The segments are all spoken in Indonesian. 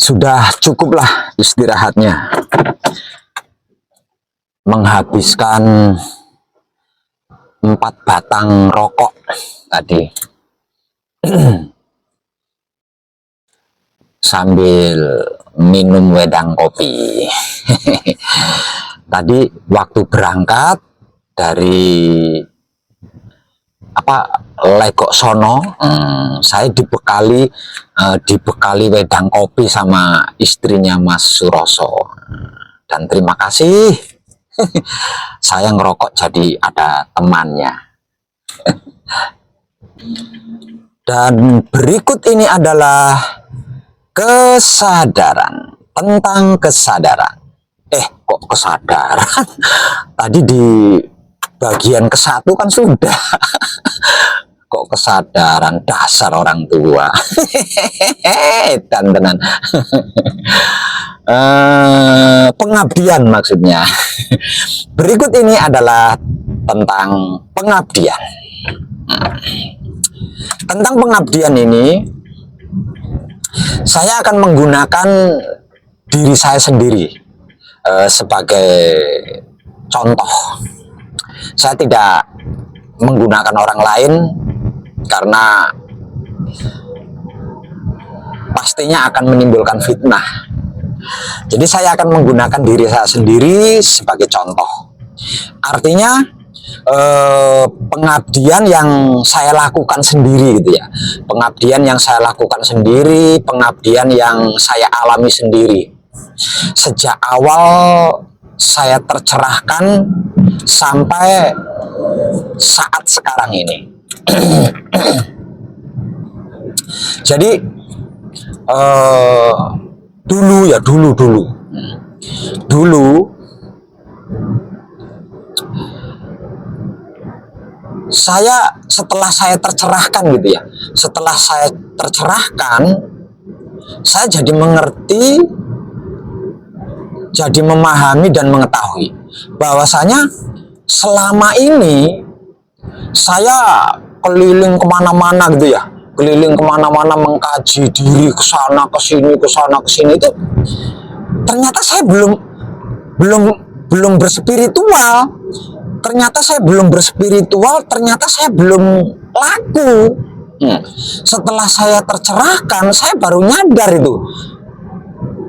Sudah cukuplah istirahatnya, menghabiskan 4 batang rokok tadi sambil minum wedang kopi. Tadi waktu berangkat dari Legok sono, saya dibekali wedang kopi sama istrinya Mas Suroso, dan terima kasih. Saya ngerokok jadi ada temannya. Dan berikut ini adalah kesadaran, tentang kesadaran. Kok kesadaran? Tadi di bagian ke-1 kan sudah. Kok kesadaran, dasar orang tua. Dan tenan. Pengabdian maksudnya. Berikut ini adalah tentang pengabdian. Tentang pengabdian ini, saya akan menggunakan diri saya sendiri sebagai contoh. Saya tidak menggunakan orang lain karena pastinya akan menimbulkan fitnah. Jadi saya akan menggunakan diri saya sendiri sebagai contoh. Artinya pengabdian yang saya lakukan sendiri gitu ya. Pengabdian yang saya lakukan sendiri, pengabdian yang saya alami sendiri. Sejak awal saya tercerahkan sampai saat sekarang ini. Jadi dulu setelah saya tercerahkan gitu ya, setelah saya tercerahkan, saya jadi mengerti, jadi memahami dan mengetahui bahwasanya selama ini saya keliling kemana-mana gitu ya, keliling kemana-mana mengkaji diri, kesana kesini itu ternyata saya belum berspiritual. Ternyata saya belum berspiritual, ternyata saya belum laku. Setelah saya tercerahkan, saya baru nyadar itu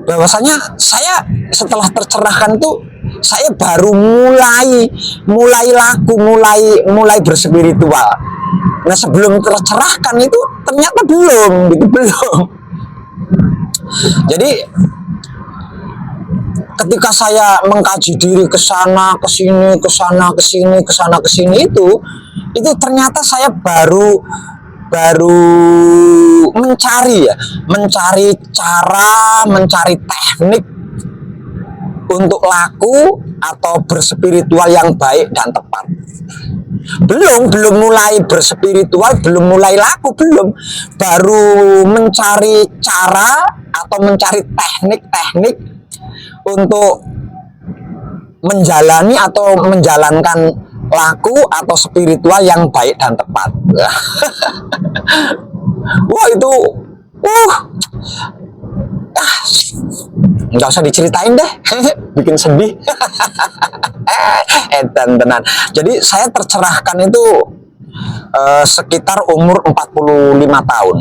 bahwasanya saya setelah tercerahkan itu saya baru mulai laku, mulai berspiritual. Nah, sebelum tercerahkan itu ternyata belum. Jadi ketika saya mengkaji diri kesana kesini itu ternyata saya baru mencari cara, mencari teknik untuk laku atau berspiritual yang baik dan tepat. Belum mulai berspiritual, belum mulai laku, baru mencari cara atau mencari teknik untuk menjalani atau menjalankan laku atau spiritual yang baik dan tepat. Wah, itu nggak usah diceritain deh. Bikin sedih. Tenan. Jadi saya tercerahkan itu sekitar umur 45 tahun.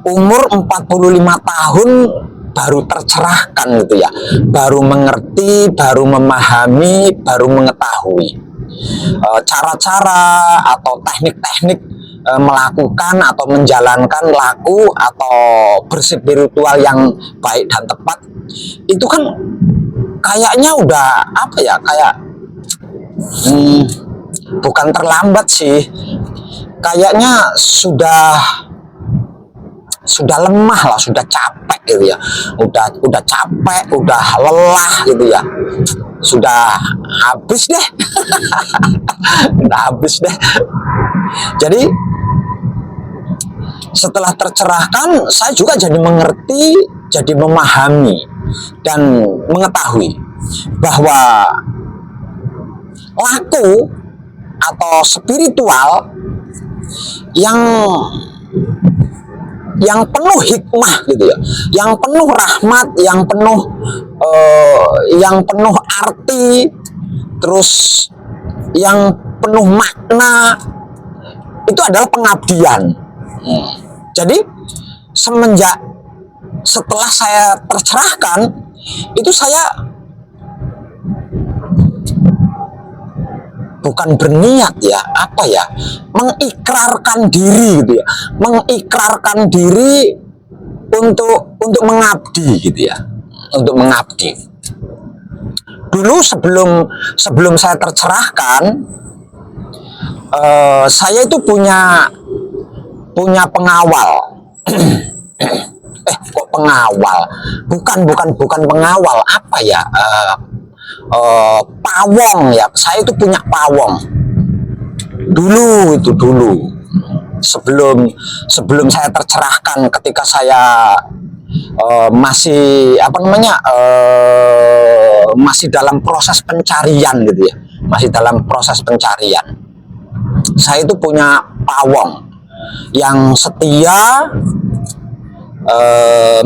Umur 45 tahun baru tercerahkan gitu ya, baru mengerti, baru memahami, baru mengetahui cara-cara atau teknik-teknik melakukan atau menjalankan laku atau berspiritual yang baik dan tepat. Itu kan kayaknya udah bukan terlambat sih, kayaknya sudah lemah lah, sudah capek gitu ya, udah capek, udah lelah gitu ya, sudah habis deh. Udah habis deh. Jadi setelah tercerahkan, saya juga jadi mengerti, jadi memahami dan mengetahui bahwa laku atau spiritual yang yang penuh hikmah gitu ya, yang penuh rahmat, yang penuh arti, terus yang penuh makna, itu adalah pengabdian. Jadi setelah saya tercerahkan, itu saya bukan berniat ya, mengikrarkan diri gitu ya, mengikrarkan diri untuk mengabdi gitu ya, untuk mengabdi. Dulu sebelum saya tercerahkan, saya itu punya pengawal. Kok pengawal? Bukan pengawal, apa ya? Pawong ya. Saya itu punya pawong. Dulu sebelum saya tercerahkan, ketika saya masih masih dalam proses pencarian gitu ya, masih dalam proses pencarian. Saya itu punya pawong yang setia,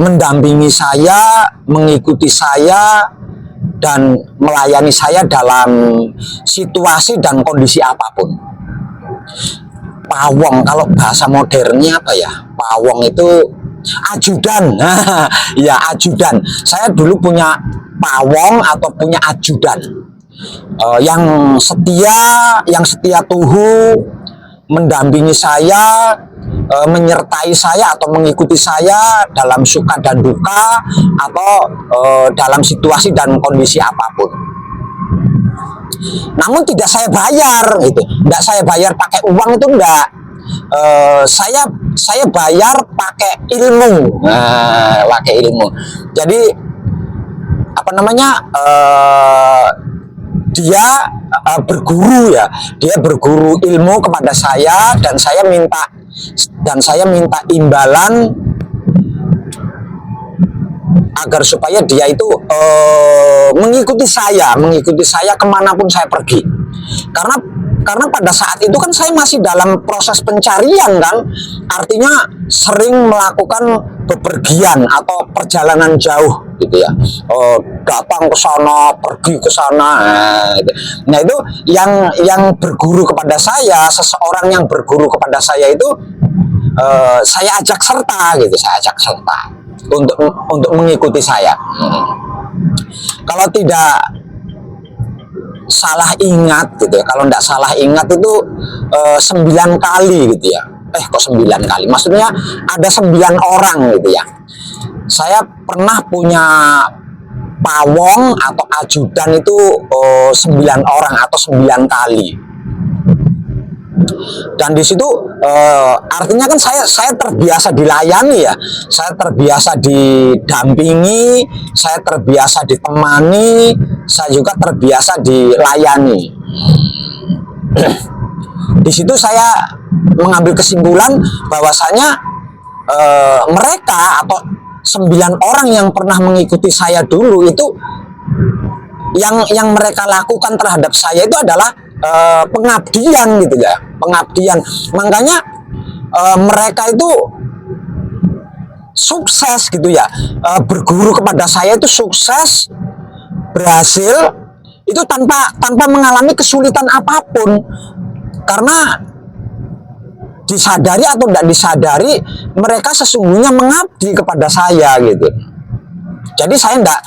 mendampingi saya, mengikuti saya, dan melayani saya dalam situasi dan kondisi apapun. Pawong, kalau bahasa modernnya apa ya? Pawong itu ajudan. Ya, ajudan. Saya dulu punya pawong atau punya ajudan, yang setia tuhu, mendampingi saya, menyertai saya atau mengikuti saya dalam suka dan duka, atau dalam situasi dan kondisi apapun. Namun tidak saya bayar gitu, tidak saya bayar pakai uang, itu enggak. Saya bayar pakai ilmu, pakai ilmu. Jadi dia berguru ya, dia berguru ilmu kepada saya, dan saya minta imbalan agar supaya dia itu mengikuti saya kemanapun saya pergi. Karena pada saat itu kan saya masih dalam proses pencarian kan, artinya sering melakukan bepergian atau perjalanan jauh gitu ya, datang ke sana, pergi ke sana. Nah itu yang berguru kepada saya, seseorang yang berguru kepada saya itu, saya ajak serta gitu, untuk mengikuti saya. Kalau tidak salah ingat gitu ya, kalau tidak salah ingat itu 9 kali gitu ya. Kok 9 kali? Maksudnya ada 9 orang gitu ya. Saya pernah punya pawong atau ajudan itu 9 orang atau 9 kali. Dan di situ artinya kan saya terbiasa dilayani ya, saya terbiasa didampingi, saya terbiasa ditemani, saya juga terbiasa dilayani. Di situ saya mengambil kesimpulan bahwasanya mereka atau 9 orang yang pernah mengikuti saya dulu itu, yang mereka lakukan terhadap saya itu adalah pengabdian gitu ya, pengabdian. Makanya mereka itu sukses gitu ya, berguru kepada saya itu sukses, berhasil itu tanpa mengalami kesulitan apapun, karena disadari atau tidak disadari mereka sesungguhnya mengabdi kepada saya gitu. Jadi saya tidak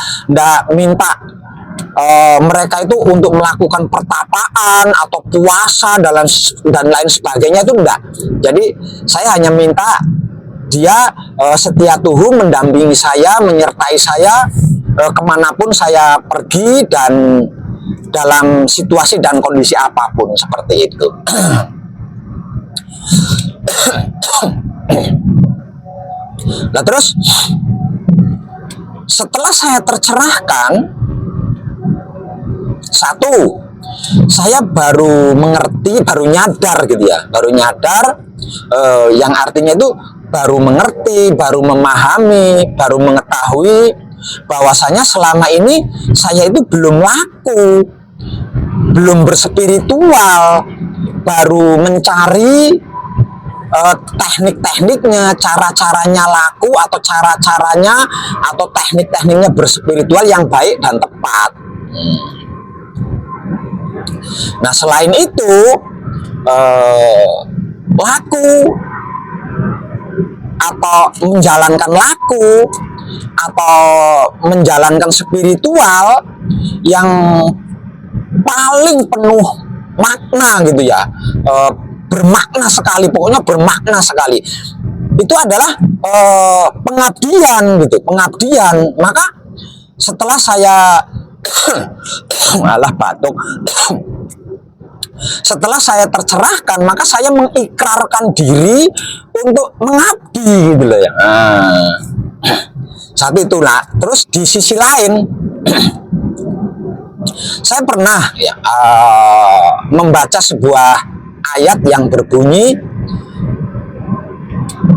minta mereka itu untuk melakukan pertapaan atau puasa dan lain sebagainya, itu enggak. Jadi saya hanya minta dia setia tuhu, mendampingi saya, menyertai saya kemanapun saya pergi dan dalam situasi dan kondisi apapun, seperti itu. Nah terus setelah saya tercerahkan, satu, saya baru mengerti, baru nyadar gitu ya, yang artinya itu baru mengerti, baru memahami, baru mengetahui bahwasanya selama ini saya itu belum laku, belum berspiritual, baru mencari teknik-tekniknya, cara-caranya laku atau cara-caranya atau teknik-tekniknya berspiritual yang baik dan tepat. Nah, selain itu laku atau menjalankan laku atau menjalankan spiritual yang paling penuh makna gitu ya, bermakna sekali, pokoknya bermakna sekali, itu adalah pengabdian gitu, pengabdian. Maka setelah saya malah batuk setelah saya tercerahkan, maka saya mengikrarkan diri untuk mengabdi gitu loh ya. Saat itulah, terus di sisi lain saya pernah ya, membaca sebuah ayat yang berbunyi,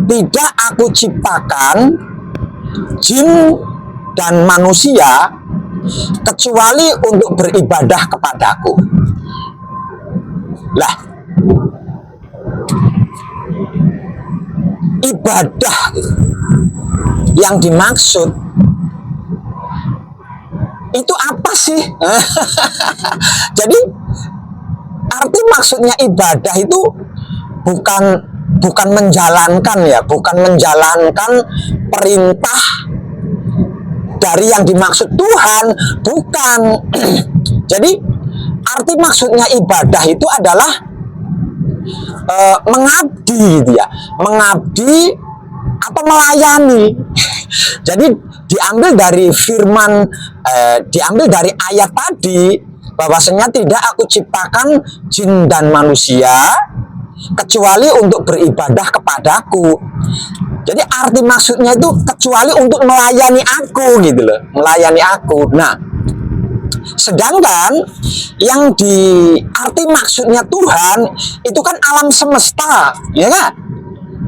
tidak aku ciptakan jin dan manusia kecuali untuk beribadah kepadaku. Lah, ibadah yang dimaksud itu apa sih? Jadi arti maksudnya ibadah itu bukan menjalankan ya, bukan menjalankan perintah dari yang dimaksud Tuhan, bukan. Jadi arti maksudnya ibadah itu adalah mengabdi gitu ya, mengabdi atau melayani. Jadi diambil dari firman, diambil dari ayat tadi, bahwasanya tidak aku ciptakan jin dan manusia kecuali untuk beribadah kepadaku. Jadi arti maksudnya itu kecuali untuk melayani aku gitu loh, melayani aku. Nah, sedangkan yang di arti maksudnya Tuhan itu kan alam semesta, ya kan?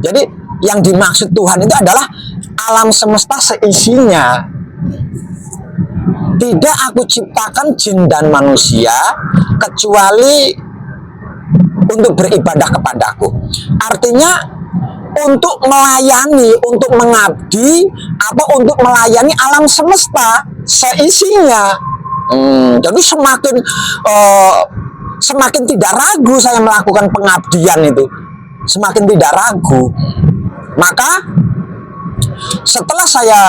Jadi yang dimaksud Tuhan itu adalah alam semesta seisinya. Tidak aku ciptakan jin dan manusia kecuali untuk beribadah kepadaku. Artinya untuk melayani, untuk mengabdi, atau untuk melayani alam semesta seisinya. Jadi semakin tidak ragu saya melakukan pengabdian itu, semakin tidak ragu. Maka setelah saya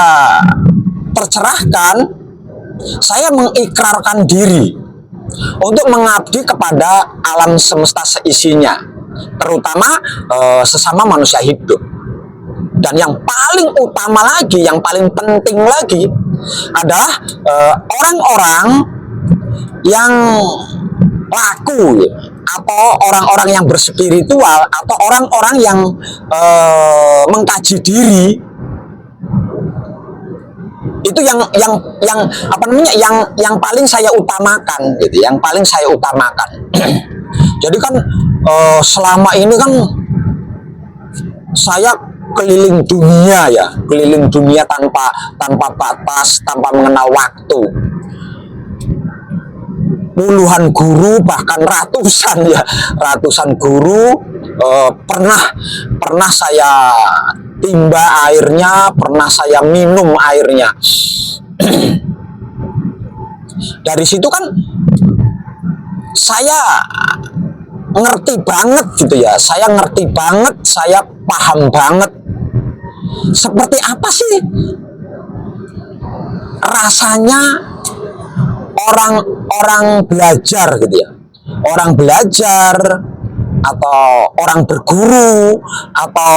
tercerahkan, saya mengikrarkan diri untuk mengabdi kepada alam semesta seisinya, terutama sesama manusia hidup. Dan yang paling utama lagi, yang paling penting lagi adalah orang-orang yang laku, atau orang-orang yang berspiritual, atau orang-orang yang mengkaji diri. Itu yang apa namanya, yang paling saya utamakan gitu, yang paling saya utamakan. Jadi kan selama ini kan saya keliling dunia ya, keliling dunia tanpa batas, tanpa mengenal waktu. Puluhan guru, bahkan ratusan ya, ratusan guru pernah saya timba airnya, pernah saya minum airnya. Dari situ kan saya ngerti banget gitu ya, saya ngerti banget, saya paham banget seperti apa sih rasanya orang belajar gitu ya, orang belajar atau orang berguru atau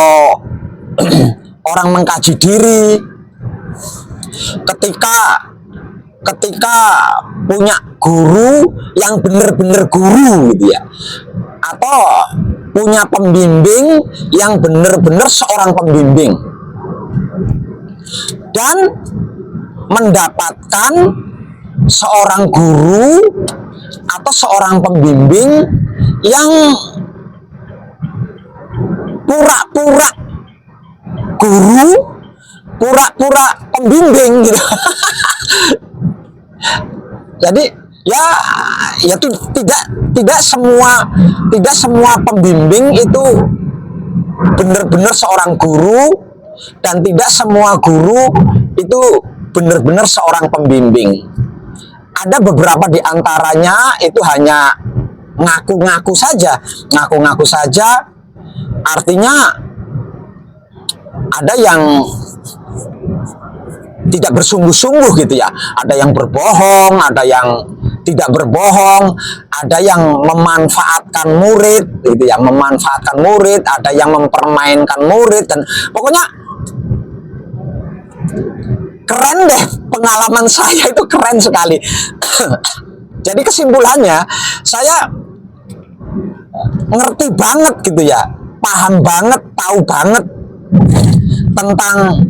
orang mengkaji diri ketika punya guru yang benar-benar guru gitu ya, atau punya pembimbing yang benar-benar seorang pembimbing, dan mendapatkan seorang guru atau seorang pembimbing yang pura-pura guru, pura-pura pembimbing gitu. Jadi tidak semua pembimbing itu benar-benar seorang guru, dan tidak semua guru itu benar-benar seorang pembimbing. Ada beberapa di antaranya itu hanya ngaku-ngaku saja, artinya ada yang tidak bersungguh-sungguh gitu ya, ada yang berbohong, ada yang tidak berbohong, ada yang memanfaatkan murid gitu ya, ada yang mempermainkan murid, dan pokoknya keren deh, pengalaman saya itu keren sekali. Jadi kesimpulannya, saya ngerti banget gitu ya, paham banget, tahu banget tentang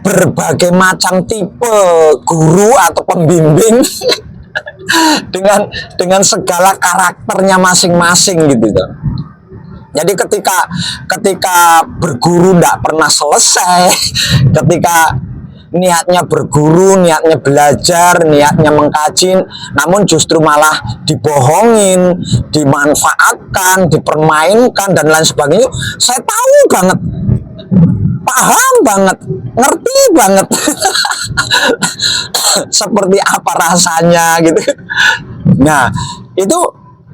berbagai macam tipe guru atau pembimbing dengan segala karakternya masing-masing gitu. Jadi ketika berguru tidak pernah selesai, ketika niatnya berguru, niatnya belajar, niatnya mengkaji, namun justru malah dibohongin, dimanfaatkan, dipermainkan, dan lain sebagainya. Saya tahu banget, paham banget, ngerti banget seperti apa rasanya gitu. Nah,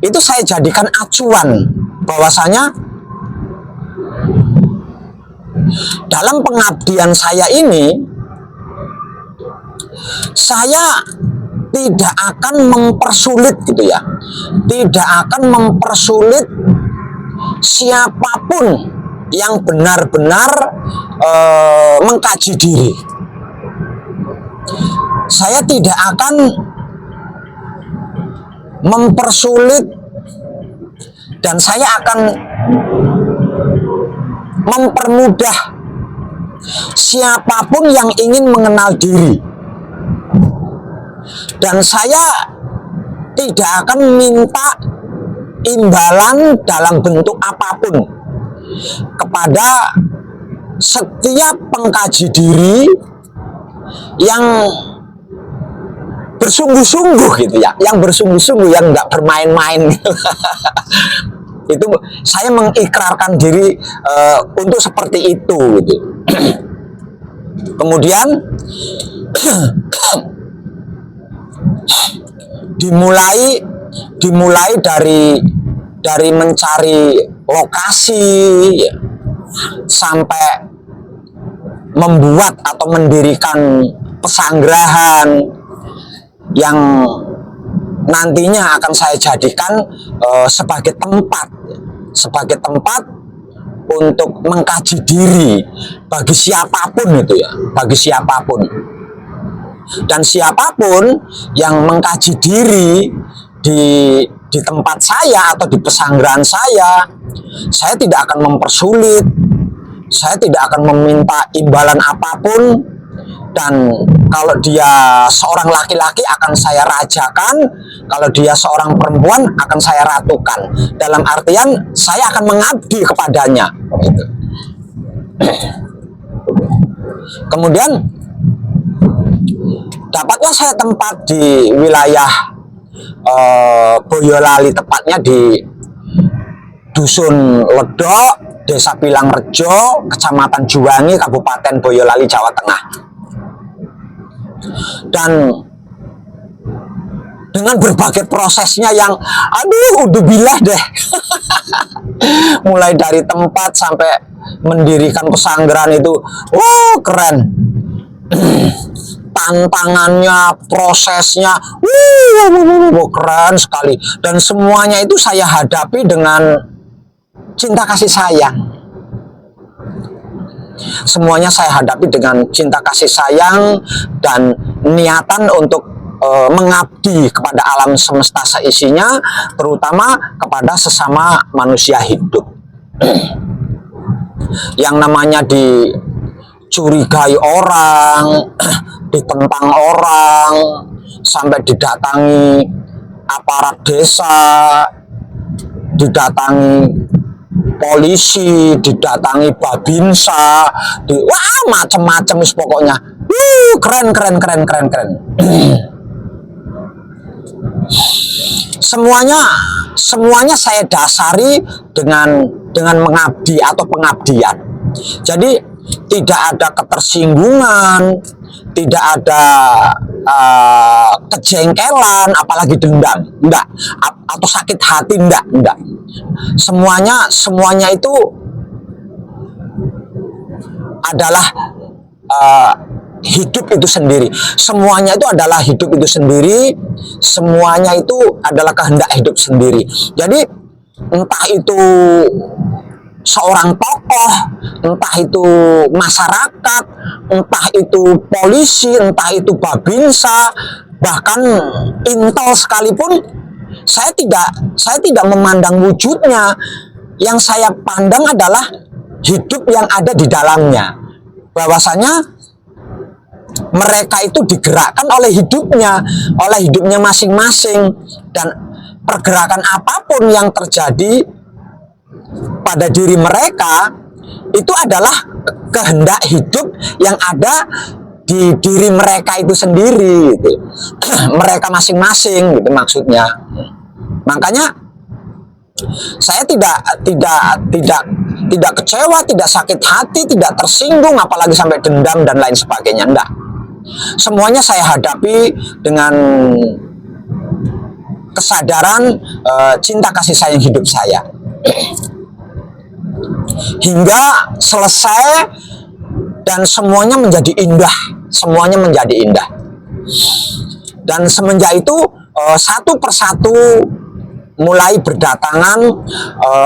itu saya jadikan acuan bahwasanya dalam pengabdian saya ini, saya tidak akan mempersulit gitu ya, tidak akan mempersulit siapapun yang benar-benar mengkaji diri. Saya tidak akan mempersulit, dan saya akan mempermudah siapapun yang ingin mengenal diri. Dan saya tidak akan minta imbalan dalam bentuk apapun kepada setiap pengkaji diri yang bersungguh-sungguh gitu ya, yang nggak bermain-main. Itu saya mengikrarkan diri untuk seperti itu gitu. Kemudian dimulai dari mencari lokasi sampai membuat atau mendirikan pesanggrahan yang nantinya akan saya jadikan sebagai tempat untuk mengkaji diri bagi siapapun itu ya, bagi siapapun. Dan siapapun yang mengkaji diri di tempat saya atau di pesanggrahan saya tidak akan mempersulit, saya tidak akan meminta imbalan apapun, dan kalau dia seorang laki-laki akan saya rajakan, kalau dia seorang perempuan akan saya ratukan. Dalam artian saya akan mengabdi kepadanya gitu. Kemudian dapatlah saya tempat di wilayah Boyolali, tepatnya di Dusun Ledok, Desa Pilangrejo, Kecamatan Juwangi, Kabupaten Boyolali, Jawa Tengah. Dan dengan berbagai prosesnya yang udzubillah deh. Mulai dari tempat sampai mendirikan pesanggrahan itu, keren. Tantangannya, prosesnya, keren sekali. Dan semuanya itu saya hadapi dengan cinta kasih sayang. Semuanya saya hadapi dengan cinta kasih sayang dan niatan untuk mengabdi kepada alam semesta seisinya, terutama kepada sesama manusia hidup. Yang namanya dicurigai orang, ditentang orang, sampai didatangi aparat desa, didatangi polisi, didatangi babinsa, macam-macam pokoknya. Keren. semuanya semuanya saya dasari dengan mengabdi atau pengabdian. Jadi tidak ada ketersinggungan, tidak ada kejengkelan, apalagi dendam, enggak, atau sakit hati, enggak. Semuanya itu adalah hidup itu sendiri. Semuanya itu adalah hidup itu sendiri. Semuanya itu adalah kehendak hidup sendiri. Jadi entah itu seorang tokoh, entah itu masyarakat, entah itu polisi, entah itu babinsa, bahkan intel sekalipun, saya tidak memandang wujudnya. Yang saya pandang adalah hidup yang ada di dalamnya. Bahwasanya mereka itu digerakkan oleh hidupnya masing-masing, dan pergerakan apapun yang terjadi pada diri mereka itu adalah kehendak hidup yang ada di diri mereka itu sendiri, gitu. Mereka masing-masing, gitu maksudnya. Makanya saya tidak kecewa, tidak sakit hati, tidak tersinggung, apalagi sampai dendam dan lain sebagainya. Enggak. Semuanya saya hadapi dengan kesadaran cinta kasih sayang hidup saya. Hingga selesai dan semuanya menjadi indah. Semuanya menjadi indah. Dan semenjak itu satu persatu mulai berdatangan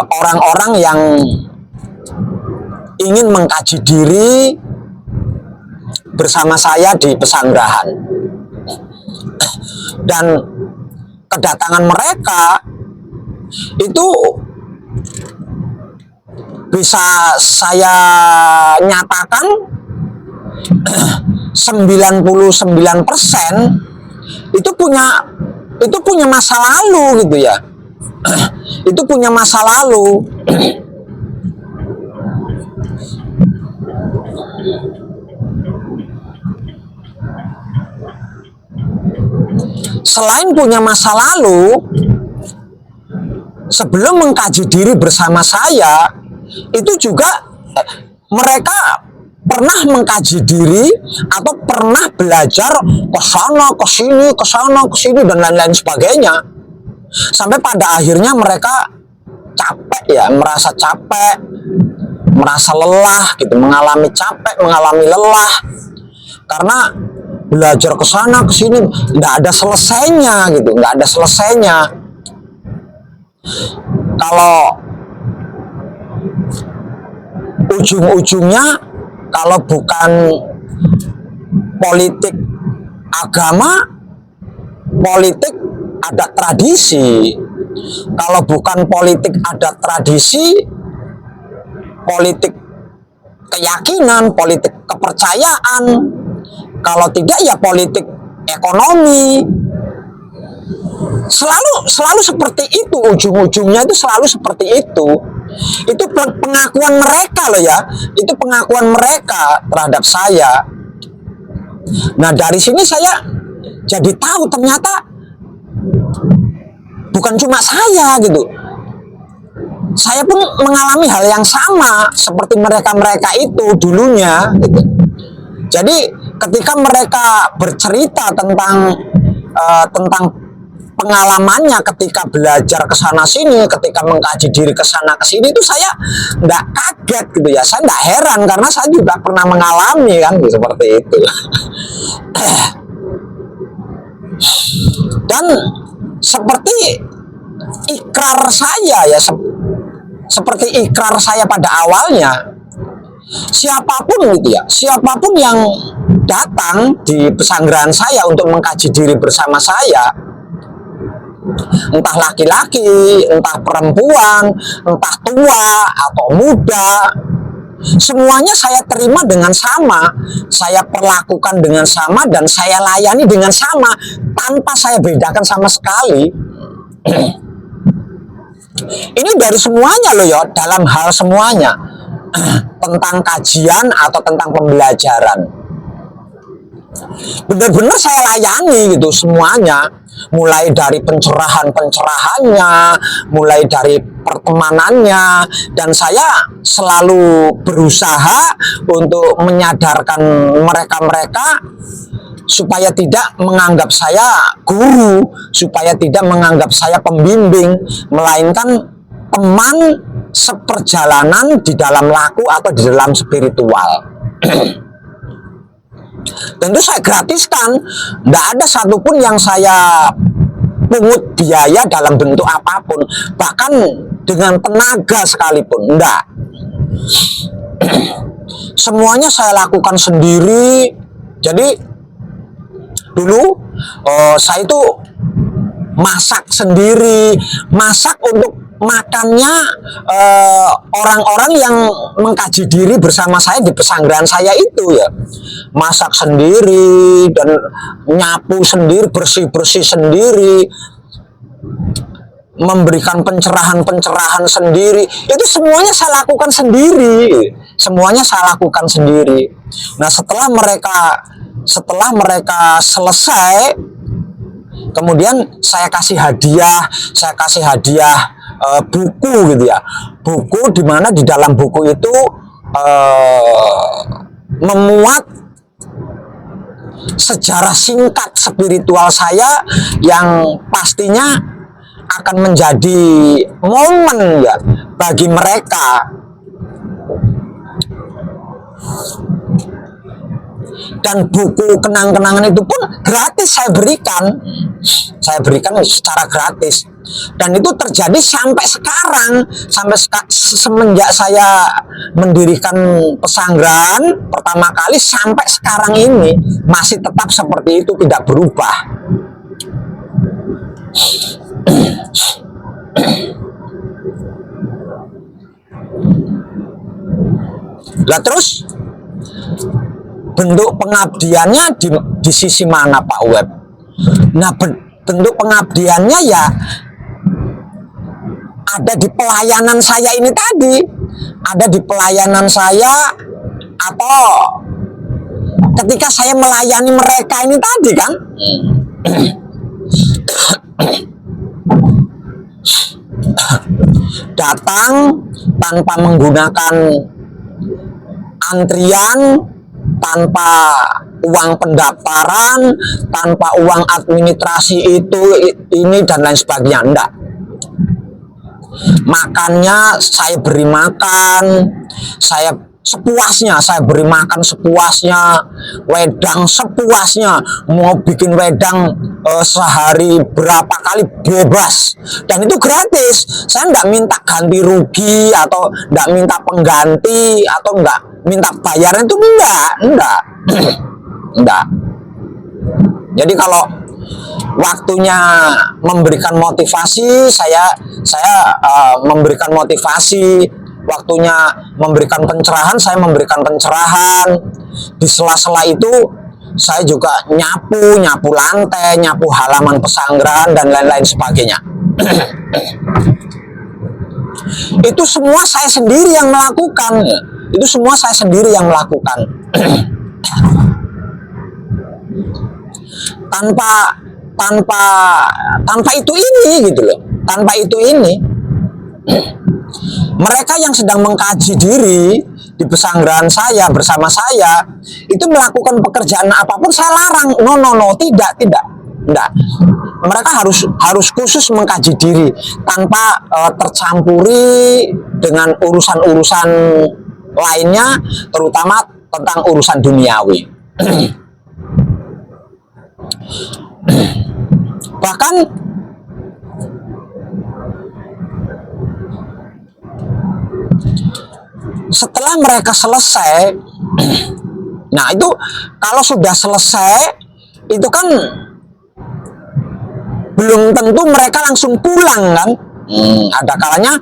orang-orang yang ingin mengkaji diri bersama saya di Pesanggerahan. Dan kedatangan mereka itu bisa saya nyatakan 99% itu punya masa lalu, gitu ya. Itu punya masa lalu. Selain punya masa lalu, sebelum mengkaji diri bersama saya, itu juga mereka pernah mengkaji diri atau pernah belajar ke sana, ke sini, dan lain-lain sebagainya. Sampai pada akhirnya mereka capek ya, merasa capek, merasa lelah, gitu, mengalami capek, mengalami lelah. Karena belajar ke sana, ke sini, nggak ada selesainya, gitu, nggak ada selesainya. Kalau ujung-ujungnya, kalau bukan politik agama, politik adat tradisi. Kalau bukan politik adat tradisi, politik keyakinan, politik kepercayaan. Kalau tidak ya politik ekonomi. Selalu seperti itu, ujung-ujungnya itu selalu seperti itu. Itu pengakuan mereka loh ya, itu pengakuan mereka terhadap saya. Nah, dari sini saya jadi tahu ternyata bukan cuma saya, gitu. Saya pun mengalami hal yang sama seperti mereka itu dulunya, gitu. Jadi ketika mereka bercerita tentang pengalamannya ketika belajar ke sana sini, ketika mengkaji diri ke sana ke sini, itu saya nggak kaget, gitu ya. Saya nggak heran karena saya juga pernah mengalami kan, gitu, seperti itu. Dan seperti ikrar saya ya, seperti ikrar saya pada awalnya, siapapun, gitu ya, siapapun yang datang di Pesanggerahan saya untuk mengkaji diri bersama saya, entah laki-laki, entah perempuan, entah tua atau muda, semuanya saya terima dengan sama, saya perlakukan dengan sama, dan saya layani dengan sama, tanpa saya bedakan sama sekali. Ini dari semuanya loh ya, dalam hal semuanya. Tentang kajian atau tentang pembelajaran. benar-benar saya layani gitu semuanya, mulai dari pencerahan-pencerahannya, mulai dari pertemanannya, dan saya selalu berusaha untuk menyadarkan mereka-mereka supaya tidak menganggap saya guru, supaya tidak menganggap saya pembimbing, melainkan teman seperjalanan di dalam laku atau di dalam spiritual. Tentu saya gratiskan, tidak ada satupun yang saya pungut biaya dalam bentuk apapun, bahkan dengan tenaga sekalipun, enggak. Semuanya saya lakukan sendiri. Jadi dulu saya itu masak sendiri, masak untuk makannya orang-orang yang mengkaji diri bersama saya di pesanggrahan saya itu ya. Masak sendiri dan nyapu sendiri, bersih-bersih sendiri, memberikan pencerahan-pencerahan sendiri. Itu semuanya saya lakukan sendiri. Semuanya saya lakukan sendiri. Nah, setelah mereka selesai, kemudian saya kasih hadiah buku gitu ya, buku di mana di dalam buku itu memuat sejarah singkat spiritual saya yang pastinya akan menjadi momen ya bagi mereka. Dan buku kenang-kenangan itu pun gratis saya berikan secara gratis, dan itu terjadi sampai sekarang, semenjak saya mendirikan pesanggrahan pertama kali sampai sekarang ini masih tetap seperti itu, tidak berubah. Lah terus bentuk pengabdiannya di sisi mana Pak Web? Nah, bentuk pengabdiannya ya ada di pelayanan saya ini tadi, ada di pelayanan saya, atau ketika saya melayani mereka ini tadi kan. Datang tanpa menggunakan antrian, tanpa uang pendaftaran, tanpa uang administrasi ini dan lain sebagainya, enggak. Makannya saya beri makan, saya sepuasnya, saya beri makan sepuasnya, wedang sepuasnya, mau bikin wedang sehari berapa kali bebas, dan itu gratis. Saya enggak minta ganti rugi atau enggak minta pengganti atau enggak minta bayaran, itu enggak. Enggak. Jadi kalau waktunya memberikan motivasi, saya memberikan motivasi. Waktunya memberikan pencerahan, saya memberikan pencerahan. Di sela-sela itu saya juga nyapu lantai, nyapu halaman pesanggrahan dan lain-lain sebagainya. Itu semua saya sendiri yang melakukan. Itu semua saya sendiri yang melakukan. tanpa itu ini gitu loh. Tanpa itu ini. Mereka yang sedang mengkaji diri di pesanggrahan saya bersama saya itu melakukan pekerjaan apapun saya larang. No, tidak. Enggak. Mereka harus khusus mengkaji diri tanpa tercampuri dengan urusan-urusan lainnya, terutama tentang urusan duniawi. Bahkan setelah mereka selesai, nah itu kalau sudah selesai itu kan belum tentu mereka langsung pulang kan. Ada kalanya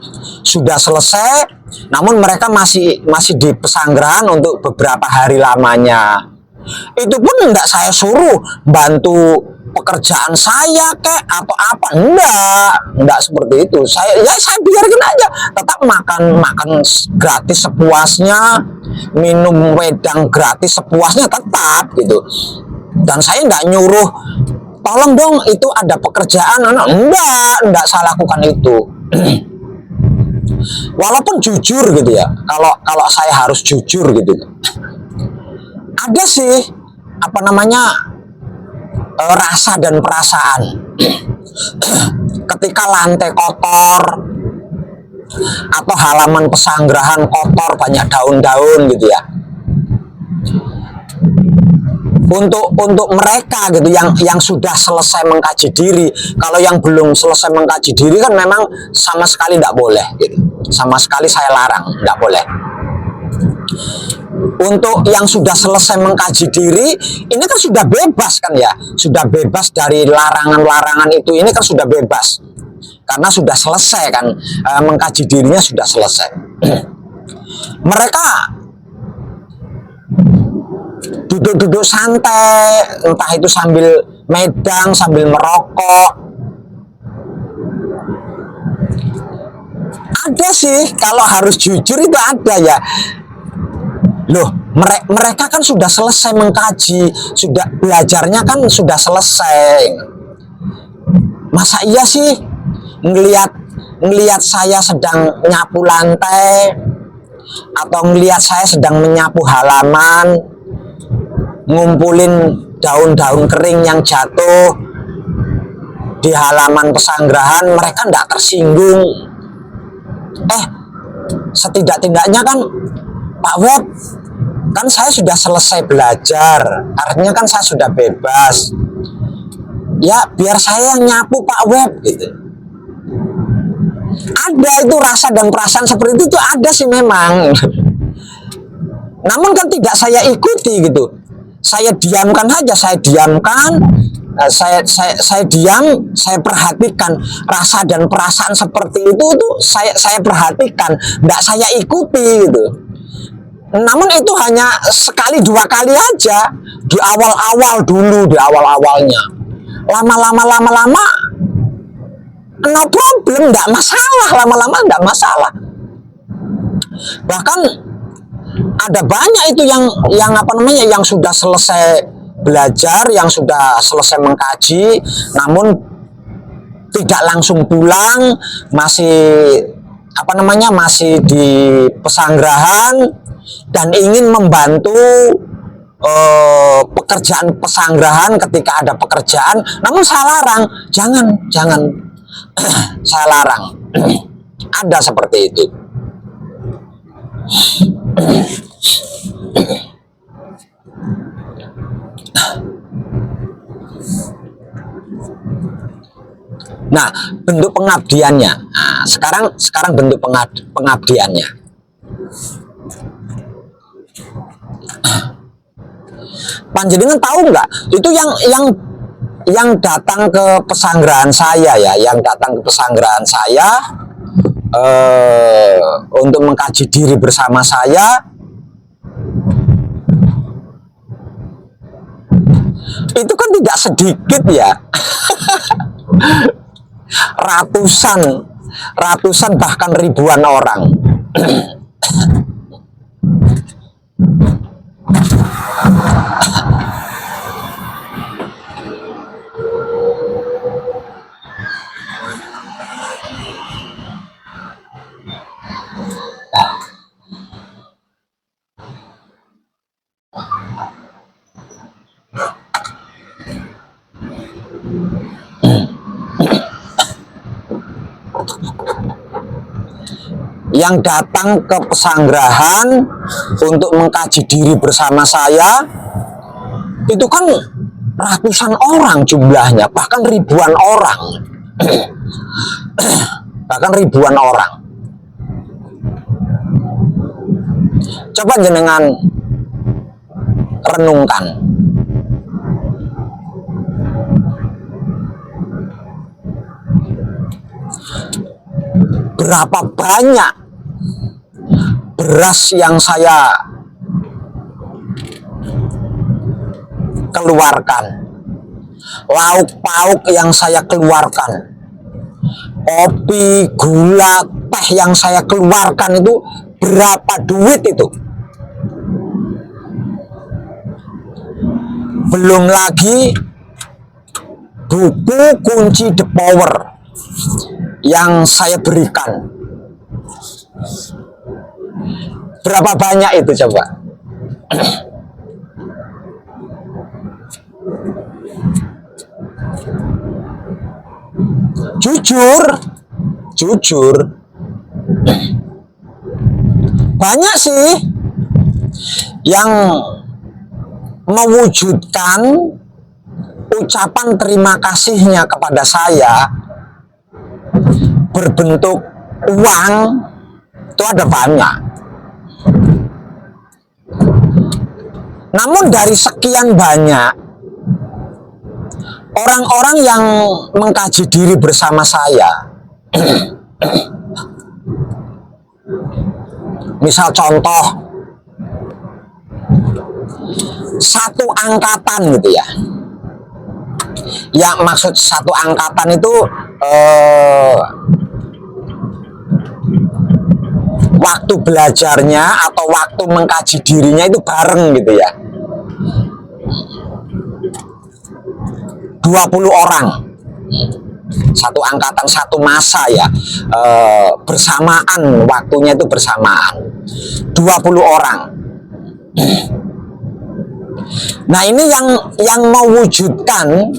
sudah selesai, namun mereka masih di pesanggrahan untuk beberapa hari lamanya. Itu pun enggak saya suruh bantu pekerjaan saya kayak apa-apa, enggak seperti itu. Saya biarkan aja, tetap makan gratis sepuasnya, minum wedang gratis sepuasnya, tetap gitu. Dan saya nggak nyuruh, tolong dong itu ada pekerjaan, enggak saya lakukan itu. Walaupun jujur gitu ya, kalau saya harus jujur gitu, ada sih apa namanya rasa dan perasaan ketika lantai kotor atau halaman pesanggerahan kotor banyak daun-daun gitu ya. Untuk mereka gitu yang sudah selesai mengkaji diri, kalau yang belum selesai mengkaji diri kan memang sama sekali tidak boleh gitu. Sama sekali saya larang, tidak boleh. Untuk yang sudah selesai mengkaji diri, ini kan sudah bebas kan ya, sudah bebas dari larangan-larangan itu, ini kan sudah bebas karena sudah selesai kan, mengkaji dirinya sudah selesai. Mereka duduk-duduk santai, entah itu sambil medang, sambil merokok. Ada sih, kalau harus jujur itu ada ya. Loh, mereka kan sudah selesai mengkaji, sudah belajarnya kan sudah selesai. Masa iya sih ngelihat saya sedang nyapu lantai atau ngelihat saya sedang menyapu halaman, ngumpulin daun-daun kering yang jatuh di halaman pesanggerahan, mereka tidak tersinggung. Setidak-tidaknya kan, Pak Web, kan saya sudah selesai belajar, artinya kan saya sudah bebas. Ya biar saya yang nyapu Pak Web gitu. Ada itu rasa dan perasaan seperti itu ada sih memang. Namun kan tidak saya ikuti gitu. Saya diamkan aja, saya diamkan, saya diam, saya perhatikan rasa dan perasaan seperti itu tuh saya perhatikan, tidak saya ikuti gitu. Namun itu hanya sekali dua kali aja di awal-awal dulu, di awal-awalnya. Lama-lama no problem, tidak masalah, lama-lama tidak masalah. Bahkan ada banyak itu yang apa namanya, yang sudah selesai belajar, yang sudah selesai mengkaji, namun tidak langsung pulang, masih apa namanya, masih di pesanggerahan dan ingin membantu pekerjaan pesanggerahan ketika ada pekerjaan. Namun saya larang, jangan saya larang. Ada seperti itu. Nah, bentuk pengabdiannya. Nah, sekarang bentuk pengabdiannya. Panjenengan tahu nggak? Itu yang datang ke pesanggerahan saya ya, yang datang ke pesanggerahan saya untuk mengkaji diri bersama saya, itu kan tidak sedikit ya. ratusan bahkan ribuan orang. Yang datang ke pesanggerahan untuk mengkaji diri bersama saya itu kan ratusan orang jumlahnya, bahkan ribuan orang. Bahkan ribuan orang. Coba jenengan renungkan. Berapa banyak beras yang saya keluarkan, lauk pauk yang saya keluarkan, kopi, gula, teh yang saya keluarkan, itu berapa duit itu? Belum lagi buku kunci The Power yang saya berikan. Berapa banyak itu coba? Jujur, banyak sih yang mewujudkan ucapan terima kasihnya kepada saya berbentuk uang. Itu ada banyak. Namun dari sekian banyak orang-orang yang mengkaji diri bersama saya, misal contoh satu angkatan gitu ya. Ya maksud satu angkatan itu waktu belajarnya atau waktu mengkaji dirinya itu bareng gitu ya. 20 orang. Satu angkatan, satu masa ya. Bersamaan, waktunya itu bersamaan. 20 orang. Nah, ini yang mewujudkan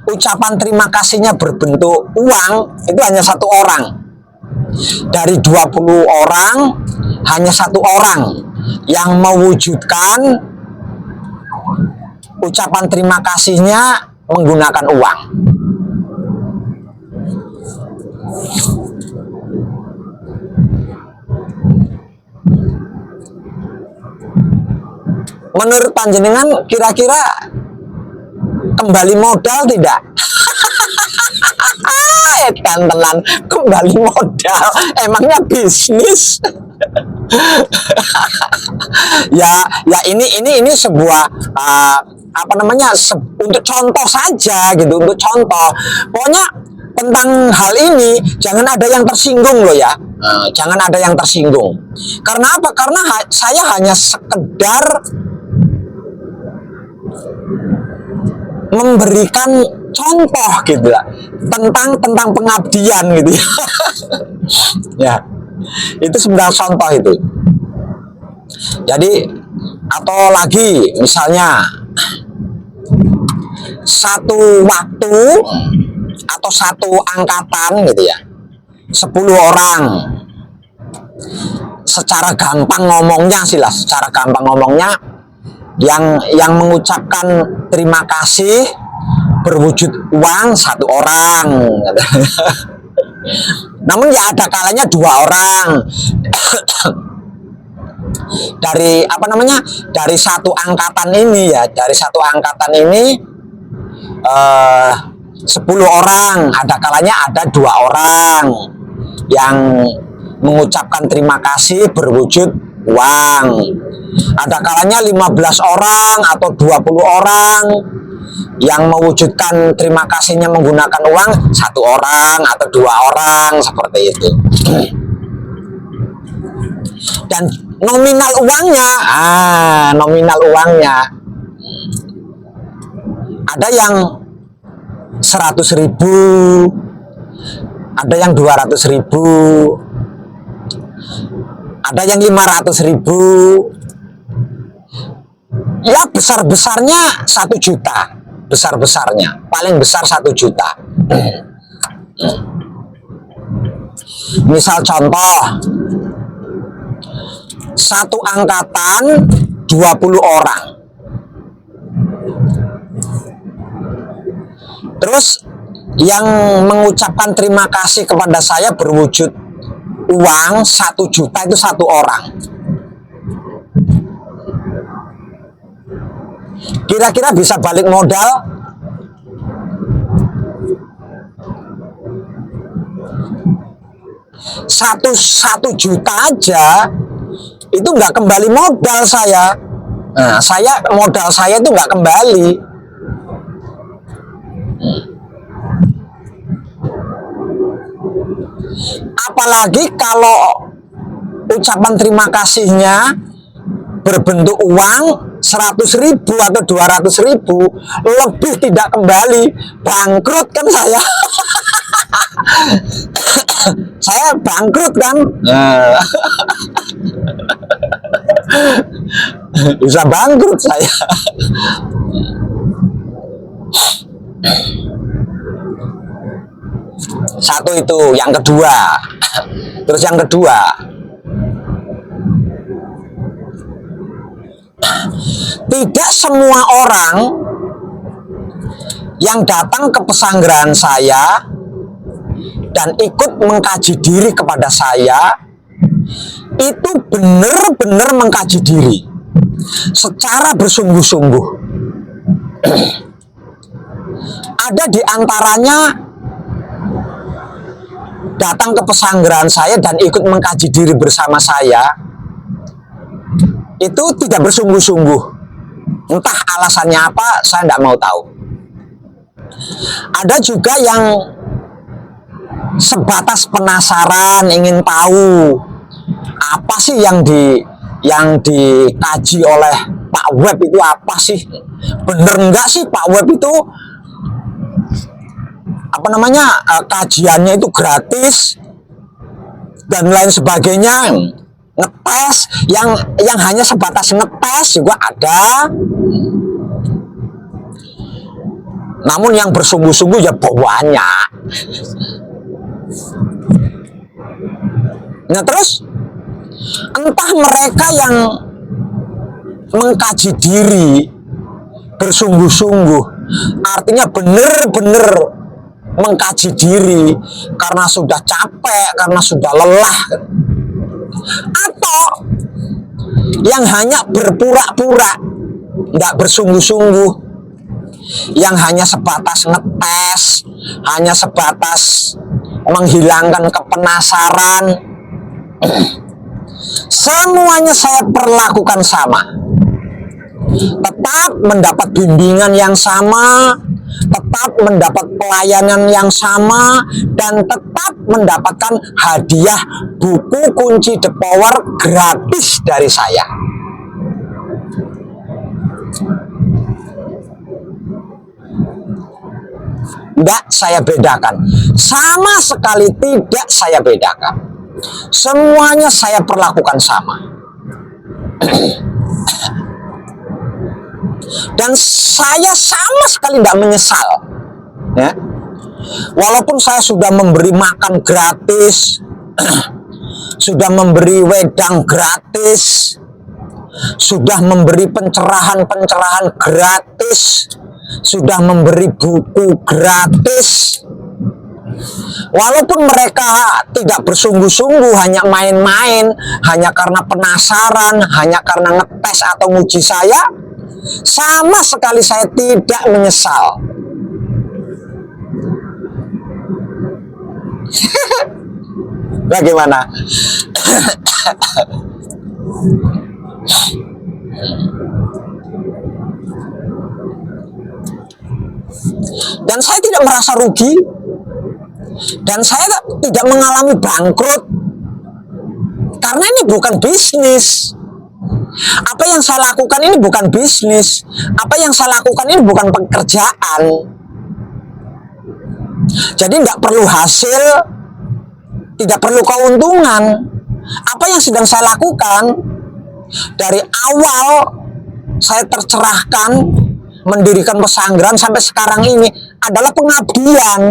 ucapan terima kasihnya berbentuk uang itu hanya satu orang. Dari 20 orang hanya satu orang yang mewujudkan ucapan terima kasihnya menggunakan uang. Menurut panjenengan kira-kira kembali modal tidak? Telan kembali modal, emangnya bisnis? ya ini sebuah apa namanya, untuk contoh saja gitu, untuk contoh. Pokoknya tentang hal ini jangan ada yang tersinggung loh ya. Jangan ada yang tersinggung. Karena apa? Karena saya hanya sekedar memberikan contoh gitu ya, tentang pengabdian gitu ya. Ya, itu sebenarnya contoh itu. Jadi atau lagi misalnya satu waktu atau satu angkatan gitu ya, 10 orang. Secara gampang ngomongnya sih lah, secara gampang ngomongnya yang mengucapkan terima kasih berwujud uang satu orang. Namun ya ada kalanya 2 orang. Dari apa namanya, dari satu angkatan ini ya, dari satu angkatan ini 10 orang, ada kalanya ada 2 orang yang mengucapkan terima kasih berwujud uang. Ada kalanya 15 orang atau 20 orang yang mewujudkan terima kasihnya menggunakan uang 1 orang atau 2 orang, seperti itu. Dan nominal uangnya, nominal uangnya ada yang 100.000, ada yang 200.000, ada yang 500.000. Ya besar-besarnya 1 juta, besar-besarnya, paling besar 1 juta. Misal contoh, satu angkatan 20 orang. Terus yang mengucapkan terima kasih kepada saya berwujud uang 1 juta itu 1 orang. Kira-kira bisa balik modal? Satu juta aja itu nggak kembali modal saya. Nah, modal saya itu nggak kembali. Apalagi kalau ucapan terima kasihnya berbentuk uang 100.000 atau 200.000 lebih tidak kembali, bangkrut kan saya. Saya bangkrut kan. Bisa bangkrut saya. Satu itu, yang kedua. Terus yang kedua, tidak semua orang yang datang ke pesanggrahan saya dan ikut mengkaji diri kepada saya itu benar-benar mengkaji diri secara bersungguh-sungguh. Ada di antaranya datang ke pesanggrahan saya dan ikut mengkaji diri bersama saya, itu tidak bersungguh-sungguh. Entah alasannya apa, saya tidak mau tahu. Ada juga yang sebatas penasaran, ingin tahu apa sih yang dikaji oleh Pak Web itu, apa sih, bener enggak sih Pak Web itu kajiannya itu gratis dan lain sebagainya. Ngetes, yang hanya sebatas ngetes juga ada. Namun yang bersungguh-sungguh ya banyak. Nah terus, entah mereka yang mengkaji diri bersungguh-sungguh, artinya benar-benar mengkaji diri karena sudah capek, karena sudah lelah, atau yang hanya berpura-pura, tidak bersungguh-sungguh, yang hanya sebatas ngetes, hanya sebatas menghilangkan kepenasaran. Semuanya saya perlakukan sama, tetap mendapat bimbingan yang sama, tetap mendapat pelayanan yang sama, dan tetap mendapatkan hadiah buku kunci The Power gratis dari saya. Tidak saya bedakan, sama sekali tidak saya bedakan. Semuanya saya perlakukan sama. Dan saya sama sekali tidak menyesal, ya. Walaupun saya sudah memberi makan gratis, sudah memberi wedang gratis, sudah memberi pencerahan-pencerahan gratis, sudah memberi buku gratis. Walaupun mereka tidak bersungguh-sungguh, hanya main-main, hanya karena penasaran, hanya karena ngetes atau nguji saya, sama sekali saya tidak menyesal. Bagaimana? Dan saya tidak merasa rugi, dan saya tidak mengalami bangkrut, karena ini bukan bisnis. Apa yang saya lakukan ini bukan bisnis. Apa yang saya lakukan ini bukan pekerjaan. Jadi tidak perlu hasil, tidak perlu keuntungan. Apa yang sedang saya lakukan dari awal saya tercerahkan mendirikan pesanggrahan sampai sekarang ini adalah pengabdian.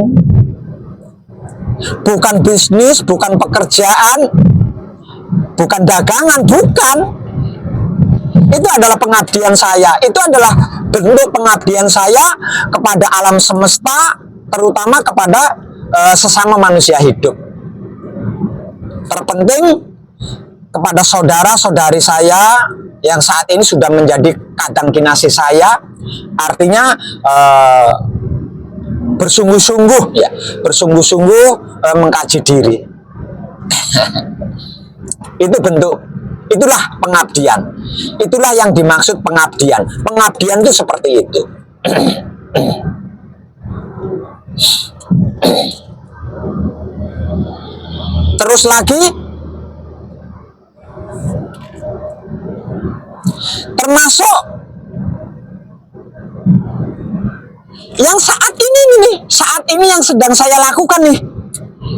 Bukan bisnis, bukan pekerjaan, bukan dagangan, bukan. Itu adalah pengabdian saya. Itu adalah bentuk pengabdian saya kepada alam semesta, terutama kepada sesama manusia hidup. Terpenting kepada saudara-saudari saya yang saat ini sudah menjadi kadang kinasih saya, artinya bersungguh-sungguh, ya, bersungguh-sungguh mengkaji diri. Itu bentuk, itulah pengabdian. Itulah yang dimaksud pengabdian. Pengabdian itu seperti itu. Terus lagi, termasuk Yang saat ini yang sedang saya lakukan nih.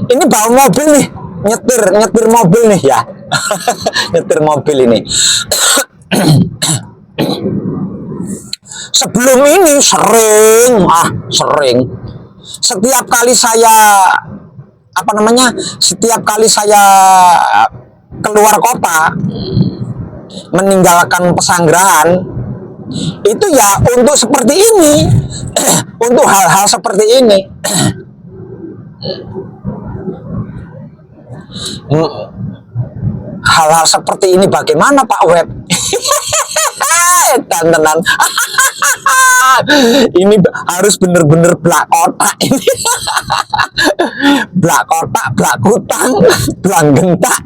Ini bawa mobil nih, nyetir mobil nih ya. Nyetir mobil ini. Sebelum ini sering. Setiap kali saya keluar kota, meninggalkan pesanggrahan, itu ya untuk seperti ini. Untuk hal-hal seperti ini. Hal-hal seperti ini bagaimana Pak Web? Tenan. Ini harus bener-bener blak otak ini. Blak otak, blak kutang, blak gentak.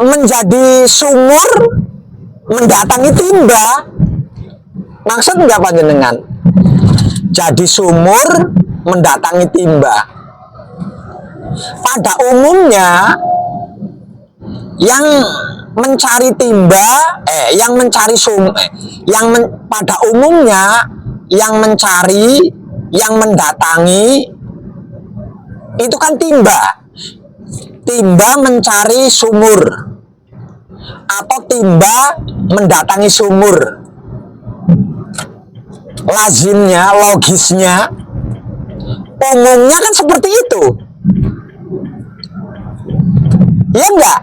Menjadi sumur mendatangi timba. Maksud nggak panjenengan? Jadi sumur mendatangi timba. Pada umumnya yang mencari timba, pada umumnya yang mencari, yang mendatangi itu kan timba. Timba mencari sumur atau timba mendatangi sumur. Lazimnya, logisnya, umumnya kan seperti itu. Ya enggak?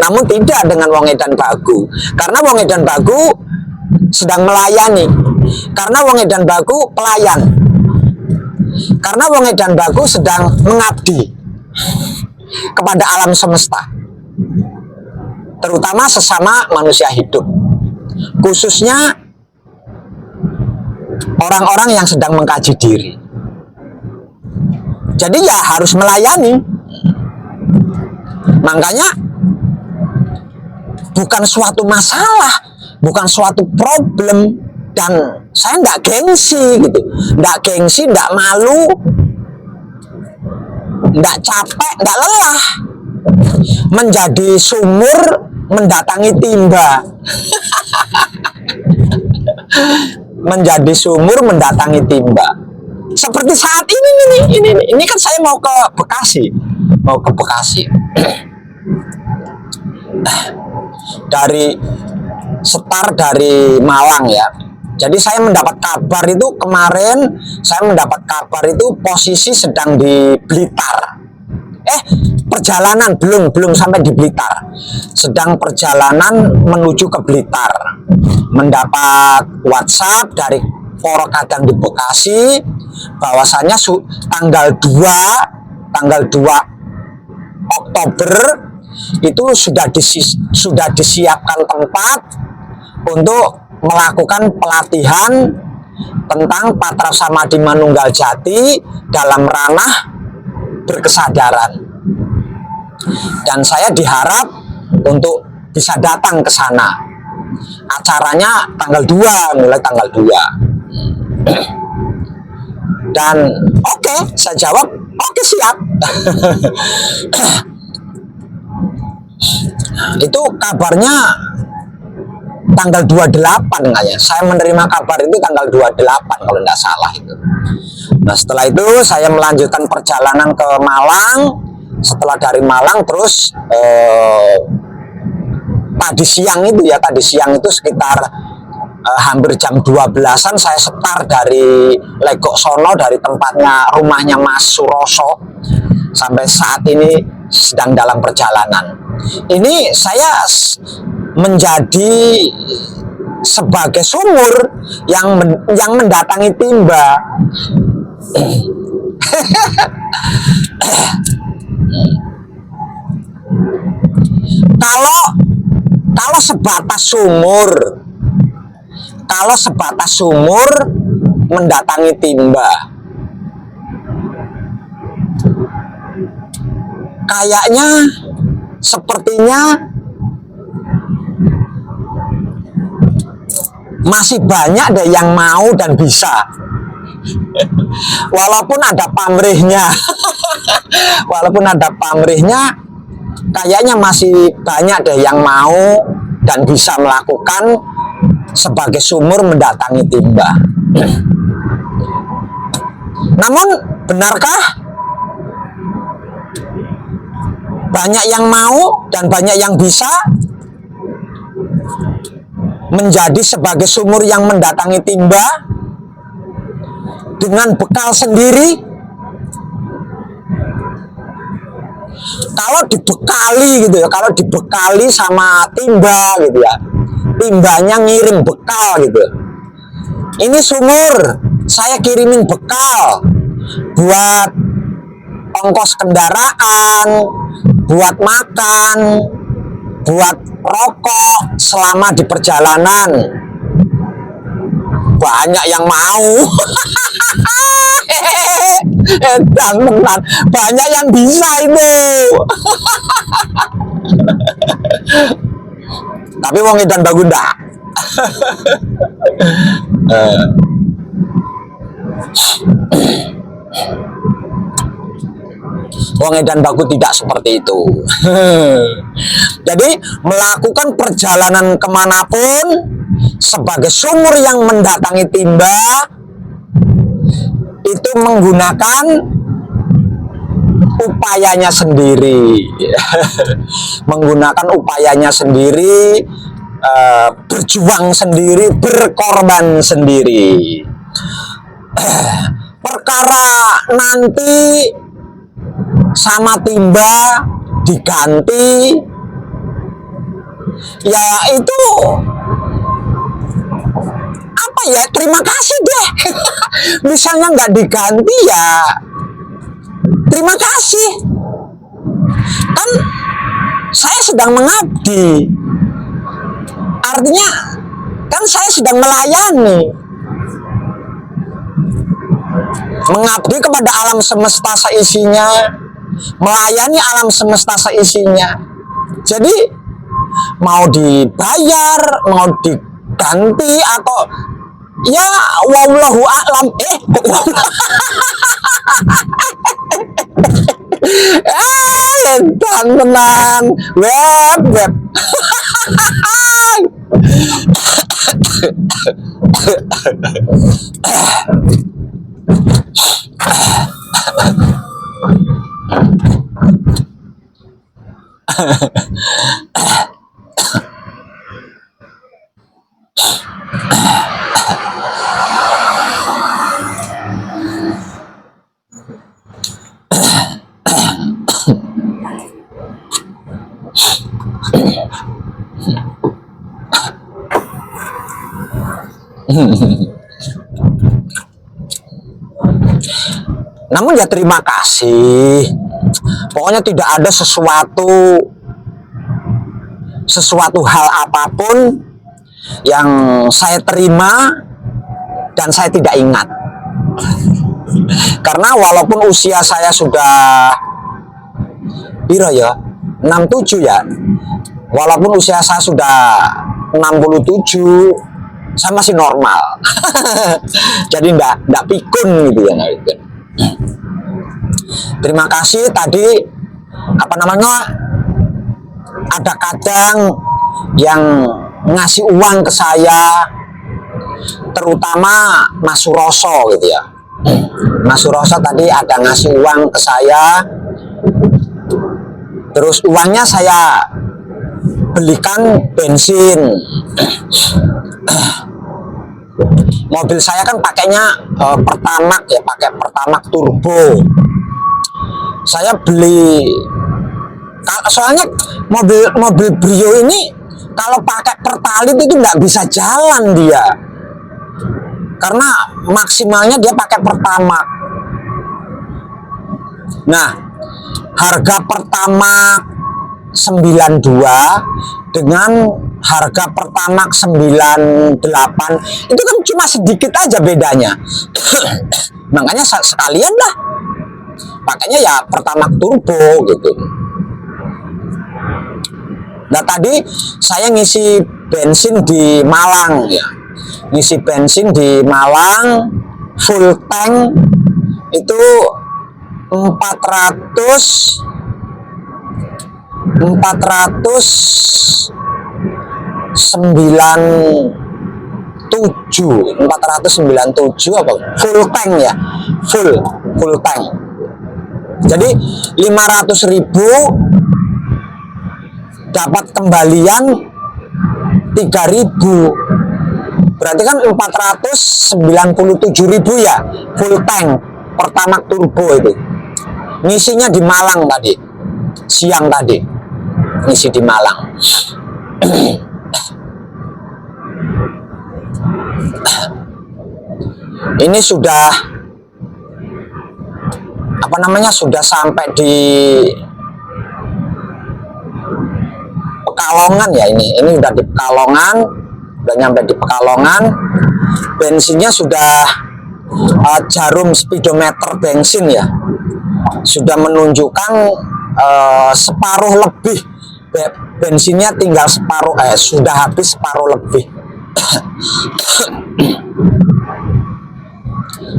Namun tidak dengan Wong Edan Bagu. Karena Wong Edan Bagu sedang melayani. Karena Wong Edan Bagu pelayan. Karena Wong Edan Bagu sedang mengabdi kepada alam semesta. Terutama sesama manusia hidup. Khususnya orang-orang yang sedang mengkaji diri. Jadi ya harus melayani. Makanya bukan suatu masalah, bukan suatu problem, dan saya nggak gengsi gitu, nggak gengsi, nggak malu, nggak capek, nggak lelah menjadi sumur mendatangi timba. Menjadi sumur mendatangi timba. Seperti saat ini kan saya mau ke Bekasi. Dari Malang ya. Jadi saya mendapat kabar itu kemarin, posisi sedang di Blitar. Perjalanan belum sampai di Blitar. Sedang perjalanan menuju ke Blitar. Mendapat WhatsApp dari Poro Kadang di Bekasi bahwasanya tanggal 2 Oktober itu sudah disiapkan tempat untuk melakukan pelatihan tentang Patra Samadhi Manunggal Jati dalam ranah berkesadaran. Dan saya diharap untuk bisa datang ke sana. Acaranya mulai tanggal 2. Dan oke, saya jawab, oke, siap. Itu kabarnya tanggal 28 kayaknya. Saya menerima kabar itu tanggal 28 kalau tidak salah itu. Nah, setelah itu saya melanjutkan perjalanan ke Malang. Setelah dari Malang terus tadi siang itu sekitar hampir jam 12-an saya setar dari Legok Sono, dari rumahnya Mas Suroso, sampai saat ini sedang dalam perjalanan. Ini saya menjadi sebagai sumur yang mendatangi timba. Kalau sebatas sumur mendatangi timba, kayaknya sepertinya masih banyak deh yang mau dan bisa. Walaupun ada pamrihnya, kayaknya masih banyak deh yang mau dan bisa melakukan sebagai sumur mendatangi timba. Namun benarkah banyak yang mau dan banyak yang bisa menjadi sebagai sumur yang mendatangi timba dengan bekal sendiri? Kalau dibekali gitu ya, kalau dibekali sama timba gitu ya, timbanya ngirim bekal gitu. Ini sumur, saya kirimin bekal buat ongkos kendaraan, buat makan, buat rokok selama di perjalanan. Banyak yang mau. Teman, banyak yang bisa itu. Tapi wong edan bagunda. Wong edan baku tidak seperti itu. Jadi melakukan perjalanan kemanapun sebagai sumur yang mendatangi timba itu menggunakan upayanya sendiri. Menggunakan upayanya sendiri, berjuang sendiri, berkorban sendiri. Perkara nanti sama timba diganti, ya itu apa ya, terima kasih deh. Misalnya nggak diganti ya terima kasih, kan saya sedang mengabdi, artinya kan saya sedang melayani, mengabdi kepada alam semesta seisinya, melayani alam semesta seisinya. Jadi mau dibayar, mau diganti atau ya wallahu a'lam. Tenan web. Namun ya terima kasih. Pokoknya tidak ada sesuatu hal apapun yang saya terima dan saya tidak ingat. Karena walaupun usia saya sudah piro ya? 67 ya. Walaupun usia saya sudah 67, saya masih normal. Jadi enggak pikun gitu ya. Terima kasih tadi ada kadang yang ngasih uang ke saya, terutama Mas Suroso gitu ya. Mas Suroso tadi ada ngasih uang ke saya, terus uangnya saya belikan bensin. Mobil saya kan pakainya Pertamax ya, pakai Pertamax turbo. Saya beli, soalnya mobil Brio ini kalau pakai Pertalite itu nggak bisa jalan dia, karena maksimalnya dia pakai Pertamax. Nah, harga Pertamax 92 dengan harga Pertamax 98 itu kan cuma sedikit aja bedanya. Makanya sekalian lah pakainya ya Pertamax turbo gitu. Nah tadi saya ngisi bensin di Malang ya, ngisi bensin di Malang full tank itu 409 497 apa full tank ya, full tank. Jadi 500.000 dapat kembalian 3.000, berarti kan 497.000 ya full tank Pertamax turbo itu. Ngisinya di Malang tadi siang, tadi ngisi di Malang. Ini sudah apa namanya, sudah sampai di Pekalongan ya. Ini udah di Pekalongan, udah nyampe di Pekalongan. Bensinnya sudah jarum speedometer bensin ya, sudah menunjukkan separuh lebih. Bensinnya tinggal separuh, sudah habis separuh lebih.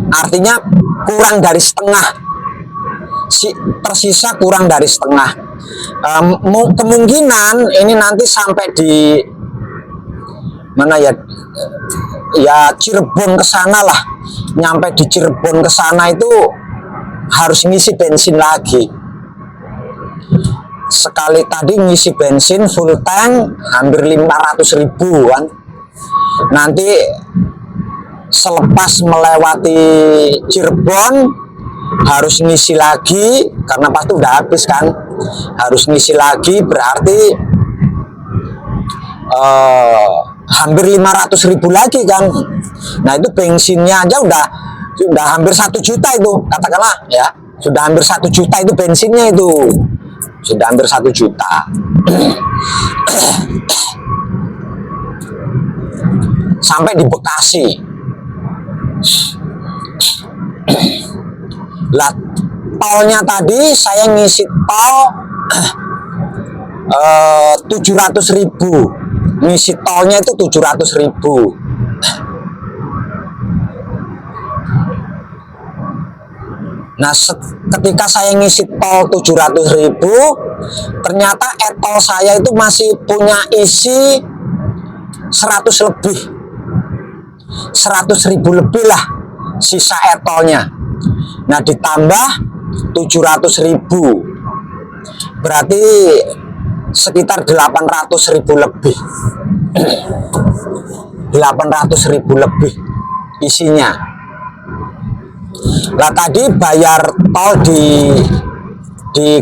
Artinya kurang dari setengah, tersisa kurang dari setengah. Kemungkinan ini nanti sampai di mana ya, Cirebon ke sana lah. Nyampe di Cirebon ke sana itu harus ngisi bensin lagi. Sekali tadi ngisi bensin full tank hampir 500.000 kan. Nanti selepas melewati Cirebon harus ngisi lagi, karena pasti udah habis kan, harus ngisi lagi, berarti hampir 500.000 lagi kan. Nah itu bensinnya aja udah hampir 1 juta itu, katakanlah ya, sudah hampir 1 juta itu bensinnya, itu sudah hampir 1 juta. Sampai di Bekasi. Lah tolnya tadi saya ngisi tol 700.000, ngisi tolnya itu 700.000. Nah ketika saya ngisi tol 700.000, ternyata e-tol saya itu masih punya isi 100 lebih, 100.000 lebih lah sisa e-tolnya. Nah ditambah 700.000, berarti sekitar 800.000 lebih. 800.000 lebih isinya. Nah tadi bayar tol di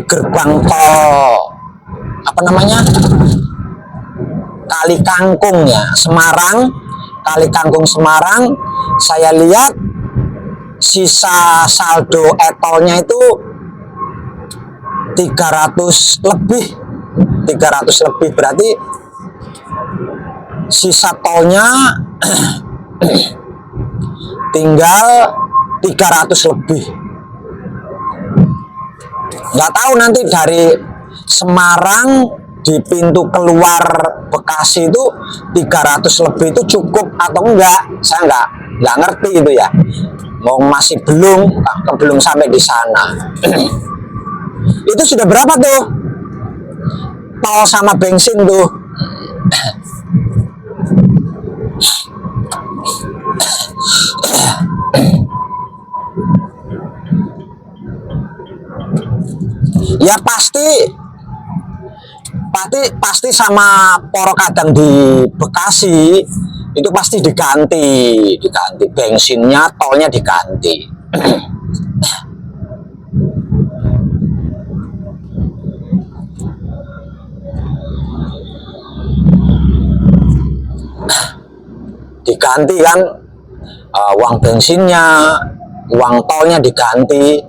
gerbang tol apa namanya, Kali Kangkung ya, Semarang, Kali Kangkung Semarang, saya lihat sisa saldo e-tolnya itu 300 lebih, berarti sisa tolnya tinggal 300 lebih. Nggak tahu nanti dari Semarang di pintu keluar Bekasi itu 300 lebih itu cukup atau enggak, saya nggak ngerti itu ya. Mau masih belum sampai di sana. Itu sudah berapa tuh tol sama bensin tuh? Ya pasti sama Poro Kadang di Bekasi itu pasti diganti bensinnya, tolnya diganti. Diganti kan, uang bensinnya, uang tolnya diganti.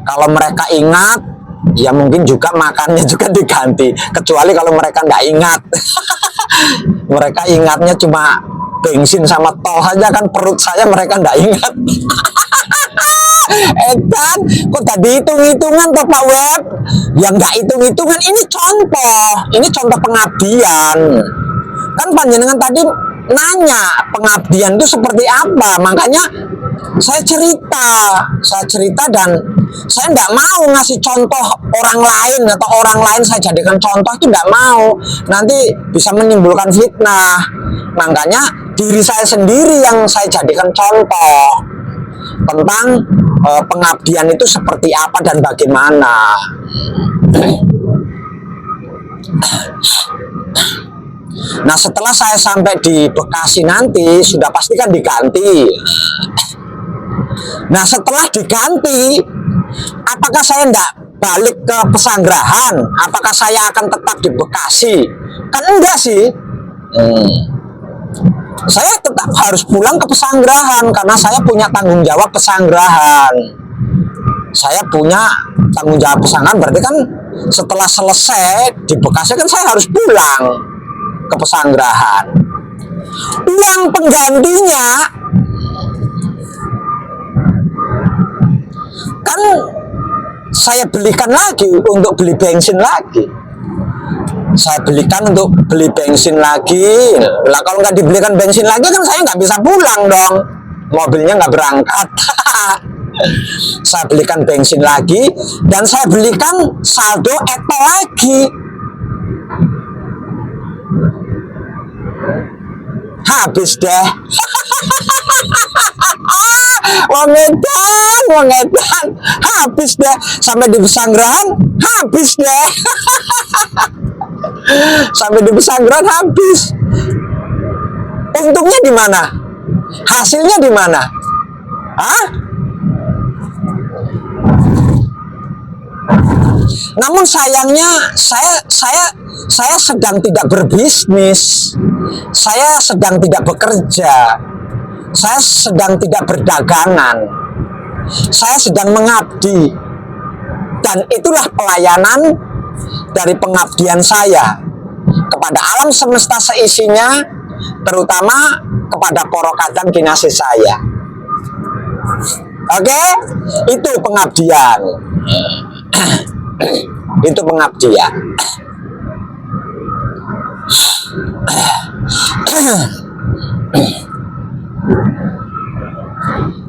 Kalau mereka ingat, ya mungkin juga makannya juga diganti. Kecuali kalau mereka nggak ingat. Mereka ingatnya cuma bensin sama tol saja kan, perut saya mereka nggak ingat. Kan, kok tadi hitung-hitungan toh Pak Web? Ya nggak hitung-hitungan, ini contoh pengabdian. Kan panjenengan tadi nanya pengabdian itu seperti apa, makanya saya cerita dan saya nggak mau ngasih contoh orang lain atau orang lain saya jadikan contoh, itu nggak mau, nanti bisa menimbulkan fitnah. Makanya diri saya sendiri yang saya jadikan contoh tentang pengabdian itu seperti apa dan bagaimana. Nah, setelah saya sampai di Bekasi nanti sudah pasti kan diganti. Nah, setelah diganti, apakah saya enggak balik ke Pesanggerahan? Apakah saya akan tetap di Bekasi? Kan enggak sih. Saya tetap harus pulang ke Pesanggerahan karena saya punya tanggung jawab Pesanggerahan. Saya punya tanggung jawab Pesanggerahan, berarti kan setelah selesai di Bekasi kan saya harus pulang ke Pesanggerahan. Uang penggantinya kan saya belikan lagi untuk beli bensin lagi. Saya belikan untuk beli bensin lagi. Lah kalau nggak dibelikan bensin lagi kan saya nggak bisa pulang dong. Mobilnya nggak berangkat. Saya belikan bensin lagi dan saya belikan saldo Eto lagi. Habis deh. Wong edan, habis deh. Sampai di Pesanggerahan, habis deh. Sampai di Pesanggerahan habis. Untungnya di mana? Hasilnya di mana? Hah? Namun sayangnya saya sedang tidak berbisnis. Saya sedang tidak bekerja. Saya sedang tidak berdagangan. Saya sedang mengabdi. Dan itulah pelayanan dari pengabdian saya kepada alam semesta seisinya, terutama kepada para kadang kinasih saya. Oke? Itu pengabdian. Itu pengabdian.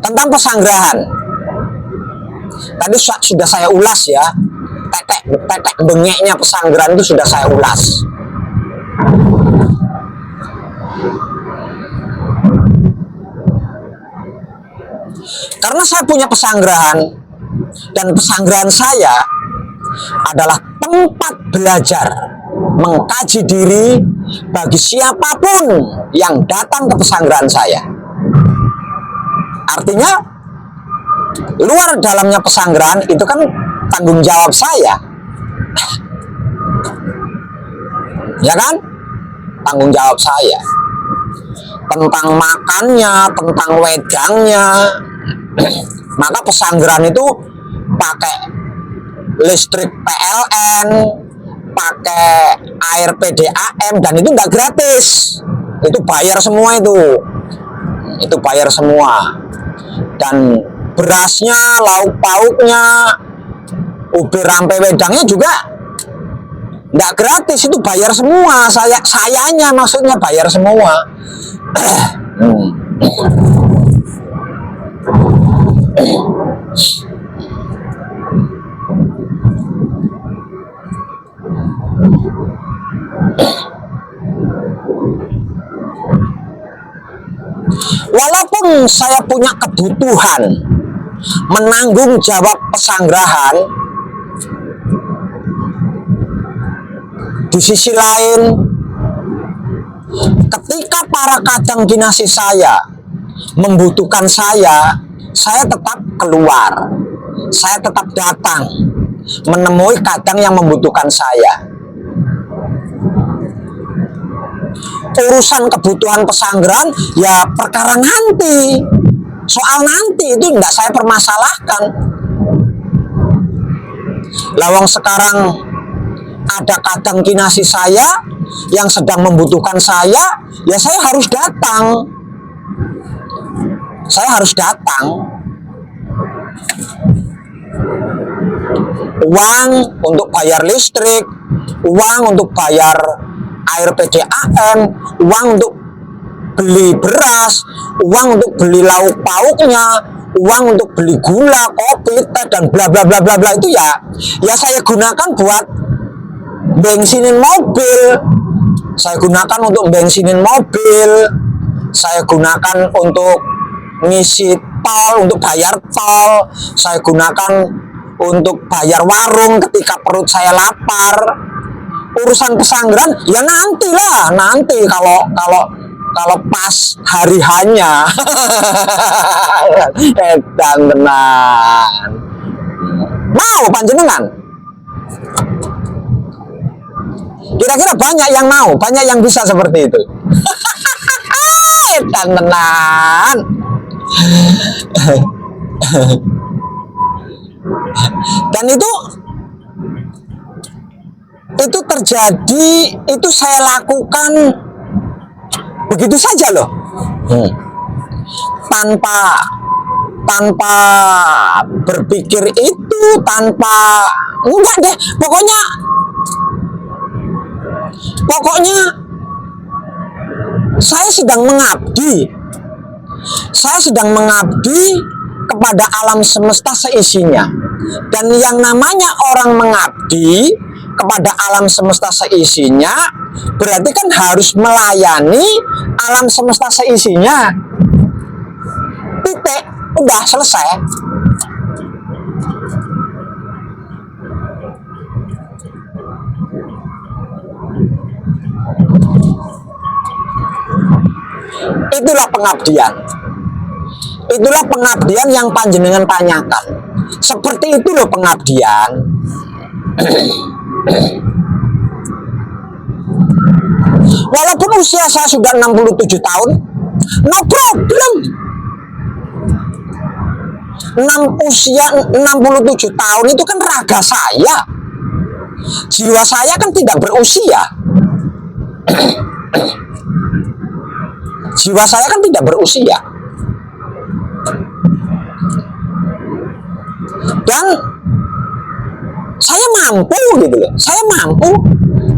Tentang Pesanggerahan tadi sudah saya ulas ya. Tetek bengeknya Pesanggerahan itu sudah saya ulas. Karena saya punya Pesanggerahan dan Pesanggerahan saya adalah tempat belajar mengkaji diri bagi siapapun yang datang ke Pesanggerahan saya. Artinya luar dalamnya Pesanggerahan itu kan tanggung jawab saya, ya kan? Tanggung jawab saya tentang makannya, tentang wedangnya. Maka Pesanggerahan itu pakai listrik PLN, pakai air PDAM, dan itu nggak gratis. Itu bayar semua itu bayar semua. Dan berasnya, lauk pauknya, ubi rampe wedangnya juga nggak gratis, itu bayar semua. Sayanya maksudnya bayar semua. Walaupun saya punya kebutuhan menanggung jawab Pesanggerahan, di sisi lain ketika para kadang kinasih saya membutuhkan saya tetap keluar, saya tetap datang menemui kadang yang membutuhkan saya. Urusan kebutuhan Pesanggerahan ya perkara nanti, soal nanti itu tidak saya permasalahkan. Lawang sekarang ada kadang kinasih saya yang sedang membutuhkan saya, ya saya harus datang. Saya harus datang. Uang untuk bayar listrik, uang untuk bayar air PDAM, uang untuk beli beras, uang untuk beli lauk pauknya, uang untuk beli gula, kopi, teh, dan bla bla bla bla bla, itu ya saya gunakan buat bensinin mobil. Saya gunakan untuk bensinin mobil, saya gunakan untuk ngisi tol, untuk bayar tol, saya gunakan untuk bayar warung ketika perut saya lapar. Urusan pesanggeran ya nantilah, nanti kalau pas hari hanya. Edan tenan. Mau panjenengan? Kira-kira banyak yang mau, banyak yang bisa seperti itu. Edan tenan. Dan itu terjadi, itu saya lakukan begitu saja loh, tanpa berpikir itu, tanpa enggak deh, pokoknya saya sedang mengabdi kepada alam semesta seisinya. Dan yang namanya orang mengabdi kepada alam semesta seisinya berarti kan harus melayani alam semesta seisinya. Titik, udah selesai. Itulah pengabdian. Itulah pengabdian yang panjenengan tanyakan. Seperti itu loh pengabdian. Walaupun usia saya sudah 67 tahun, no problem. Usia 67 tahun itu kan raga saya. Jiwa saya kan tidak berusia. Jiwa saya kan tidak berusia. Dan saya mampu gitu loh. Saya mampu.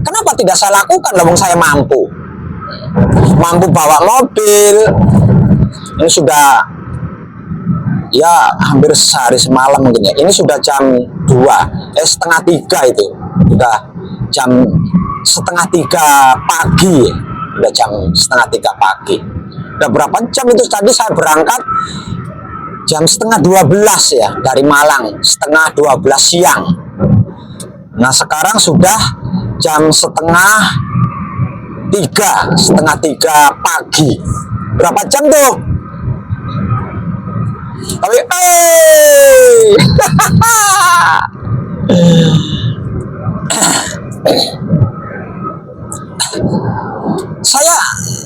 Kenapa tidak saya lakukan? Wong saya mampu. Mampu bawa mobil. Ini sudah ya hampir sehari semalam mungkin ya. Ini sudah jam 2, setengah 3 itu. Sudah jam setengah 3 pagi. Udah jam setengah 3 pagi. Udah berapa jam itu tadi saya berangkat jam setengah 12 ya dari Malang, setengah 12 siang. Nah sekarang sudah jam setengah 3 pagi. Berapa jam tuh? Tapi saya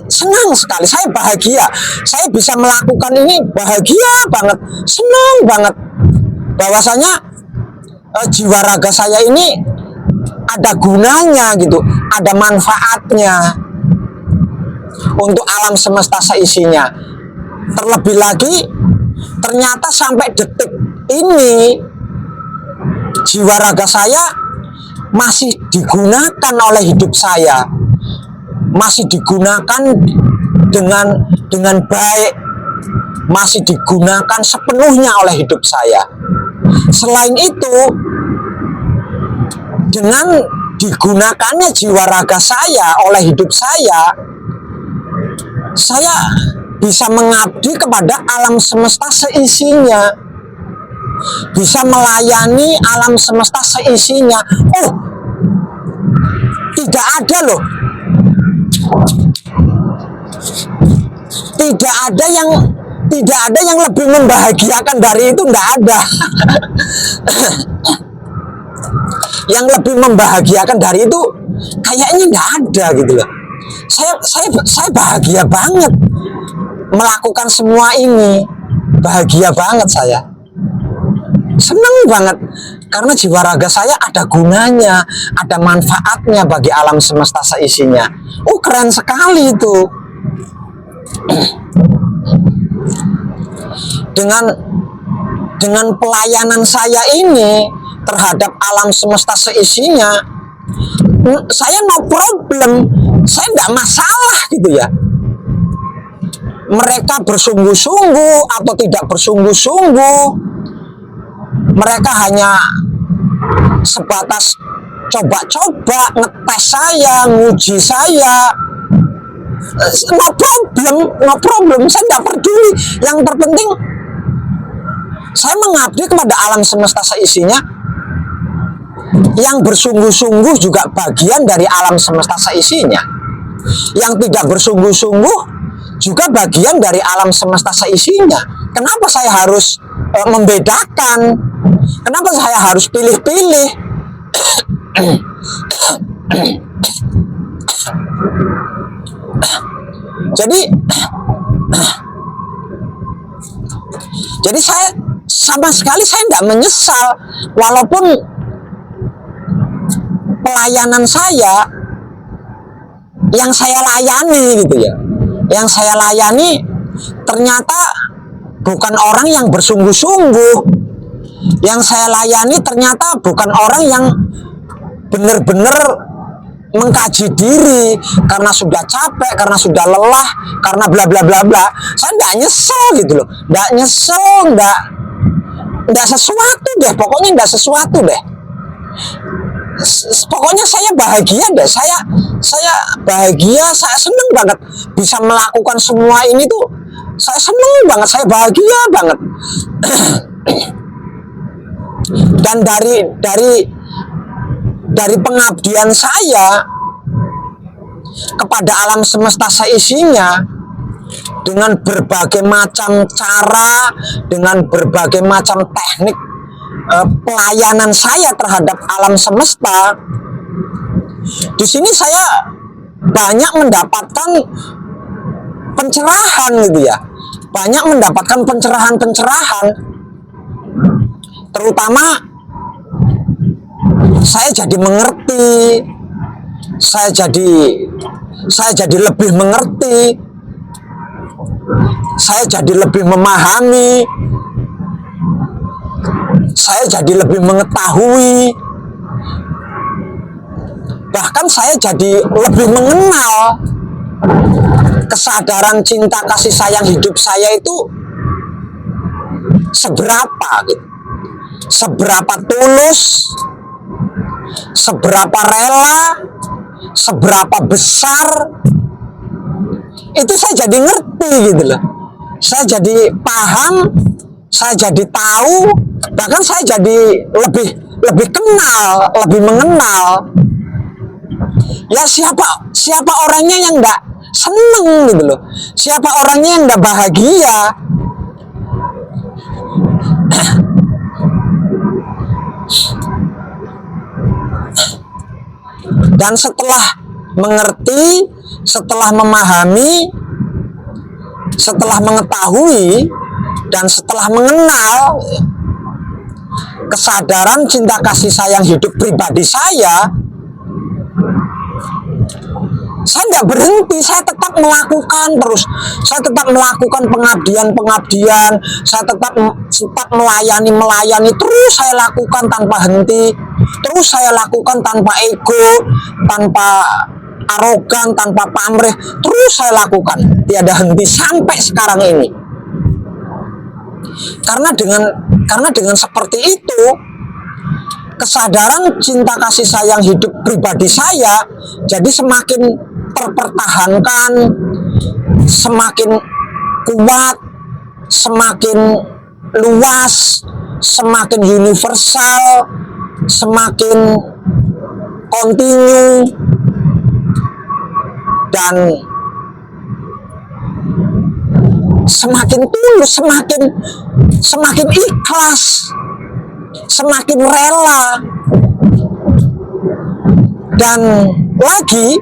senang sekali, saya bahagia, saya bisa melakukan ini, bahagia banget, senang banget bahwasanya jiwa raga saya ini ada gunanya gitu, ada manfaatnya untuk alam semesta seisinya. Terlebih lagi ternyata sampai detik ini jiwa raga saya masih digunakan oleh hidup saya, masih digunakan dengan baik, masih digunakan sepenuhnya oleh hidup saya. Selain itu, dengan digunakannya jiwa raga saya oleh hidup saya bisa mengabdi kepada alam semesta seisinya, bisa melayani alam semesta seisinya. Tidak ada loh, tidak ada yang lebih membahagiakan dari itu, enggak ada. Yang lebih membahagiakan dari itu kayaknya enggak ada gitu loh. Saya bahagia banget melakukan semua ini, bahagia banget saya, seneng banget karena jiwa raga saya ada gunanya, ada manfaatnya bagi alam semesta seisinya. Keren sekali itu. Dengan pelayanan saya ini terhadap alam semesta seisinya, saya no problem, saya tidak masalah gitu ya. Mereka bersungguh-sungguh atau tidak bersungguh-sungguh, mereka hanya sebatas coba-coba ngetes saya, nguji saya, no problem. no problem, saya tidak peduli. Yang terpenting saya mengabdi kepada alam semesta seisinya, yang bersungguh-sungguh juga bagian dari alam semesta seisinya, yang tidak bersungguh-sungguh juga bagian dari alam semesta seisinya. Kenapa saya harus membedakan? Kenapa saya harus pilih-pilih? Jadi saya sama sekali saya tidak menyesal, walaupun pelayanan saya yang saya layani gitu ya, yang saya layani ternyata bukan orang yang bersungguh-sungguh, yang saya layani ternyata bukan orang yang benar-benar mengkaji diri karena sudah capek, karena sudah lelah, karena bla bla bla bla. Saya tidak nyesel gitu loh, tidak nyesel, tidak sesuatu deh, pokoknya tidak sesuatu deh. Pokoknya saya bahagia deh, saya bahagia, saya seneng banget bisa melakukan semua ini tuh, saya seneng banget, saya bahagia banget. Dan dari pengabdian saya kepada alam semesta seisinya, dengan berbagai macam cara, dengan berbagai macam teknik pelayanan saya terhadap alam semesta, di sini saya banyak mendapatkan pencerahan gitu ya, banyak mendapatkan pencerahan, terutama saya jadi mengerti, saya jadi lebih mengerti, saya jadi lebih memahami, saya jadi lebih mengetahui, bahkan saya jadi lebih mengenal kesadaran cinta kasih sayang hidup saya itu seberapa gitu, seberapa tulus, seberapa rela, seberapa besar. Itu saya jadi ngerti gitu loh, saya jadi paham, saya jadi tahu, bahkan saya jadi lebih kenal, lebih mengenal. Ya siapa orangnya yang nggak seneng gitu loh, siapa orangnya yang nggak bahagia. Dan setelah mengerti, setelah memahami, setelah mengetahui, dan setelah mengenal kesadaran cinta kasih sayang hidup pribadi saya nggak berhenti, saya tetap melakukan terus, saya tetap melakukan pengabdian, saya tetap melayani terus, saya lakukan tanpa henti, terus saya lakukan tanpa ego, tanpa arogan, tanpa pamrih, terus saya lakukan tiada henti sampai sekarang ini. Karena dengan seperti itu, kesadaran cinta kasih sayang hidup pribadi saya jadi semakin terpertahankan, semakin kuat, semakin luas, semakin universal, semakin kontinu, dan semakin tulus, semakin ikhlas, semakin rela, dan lagi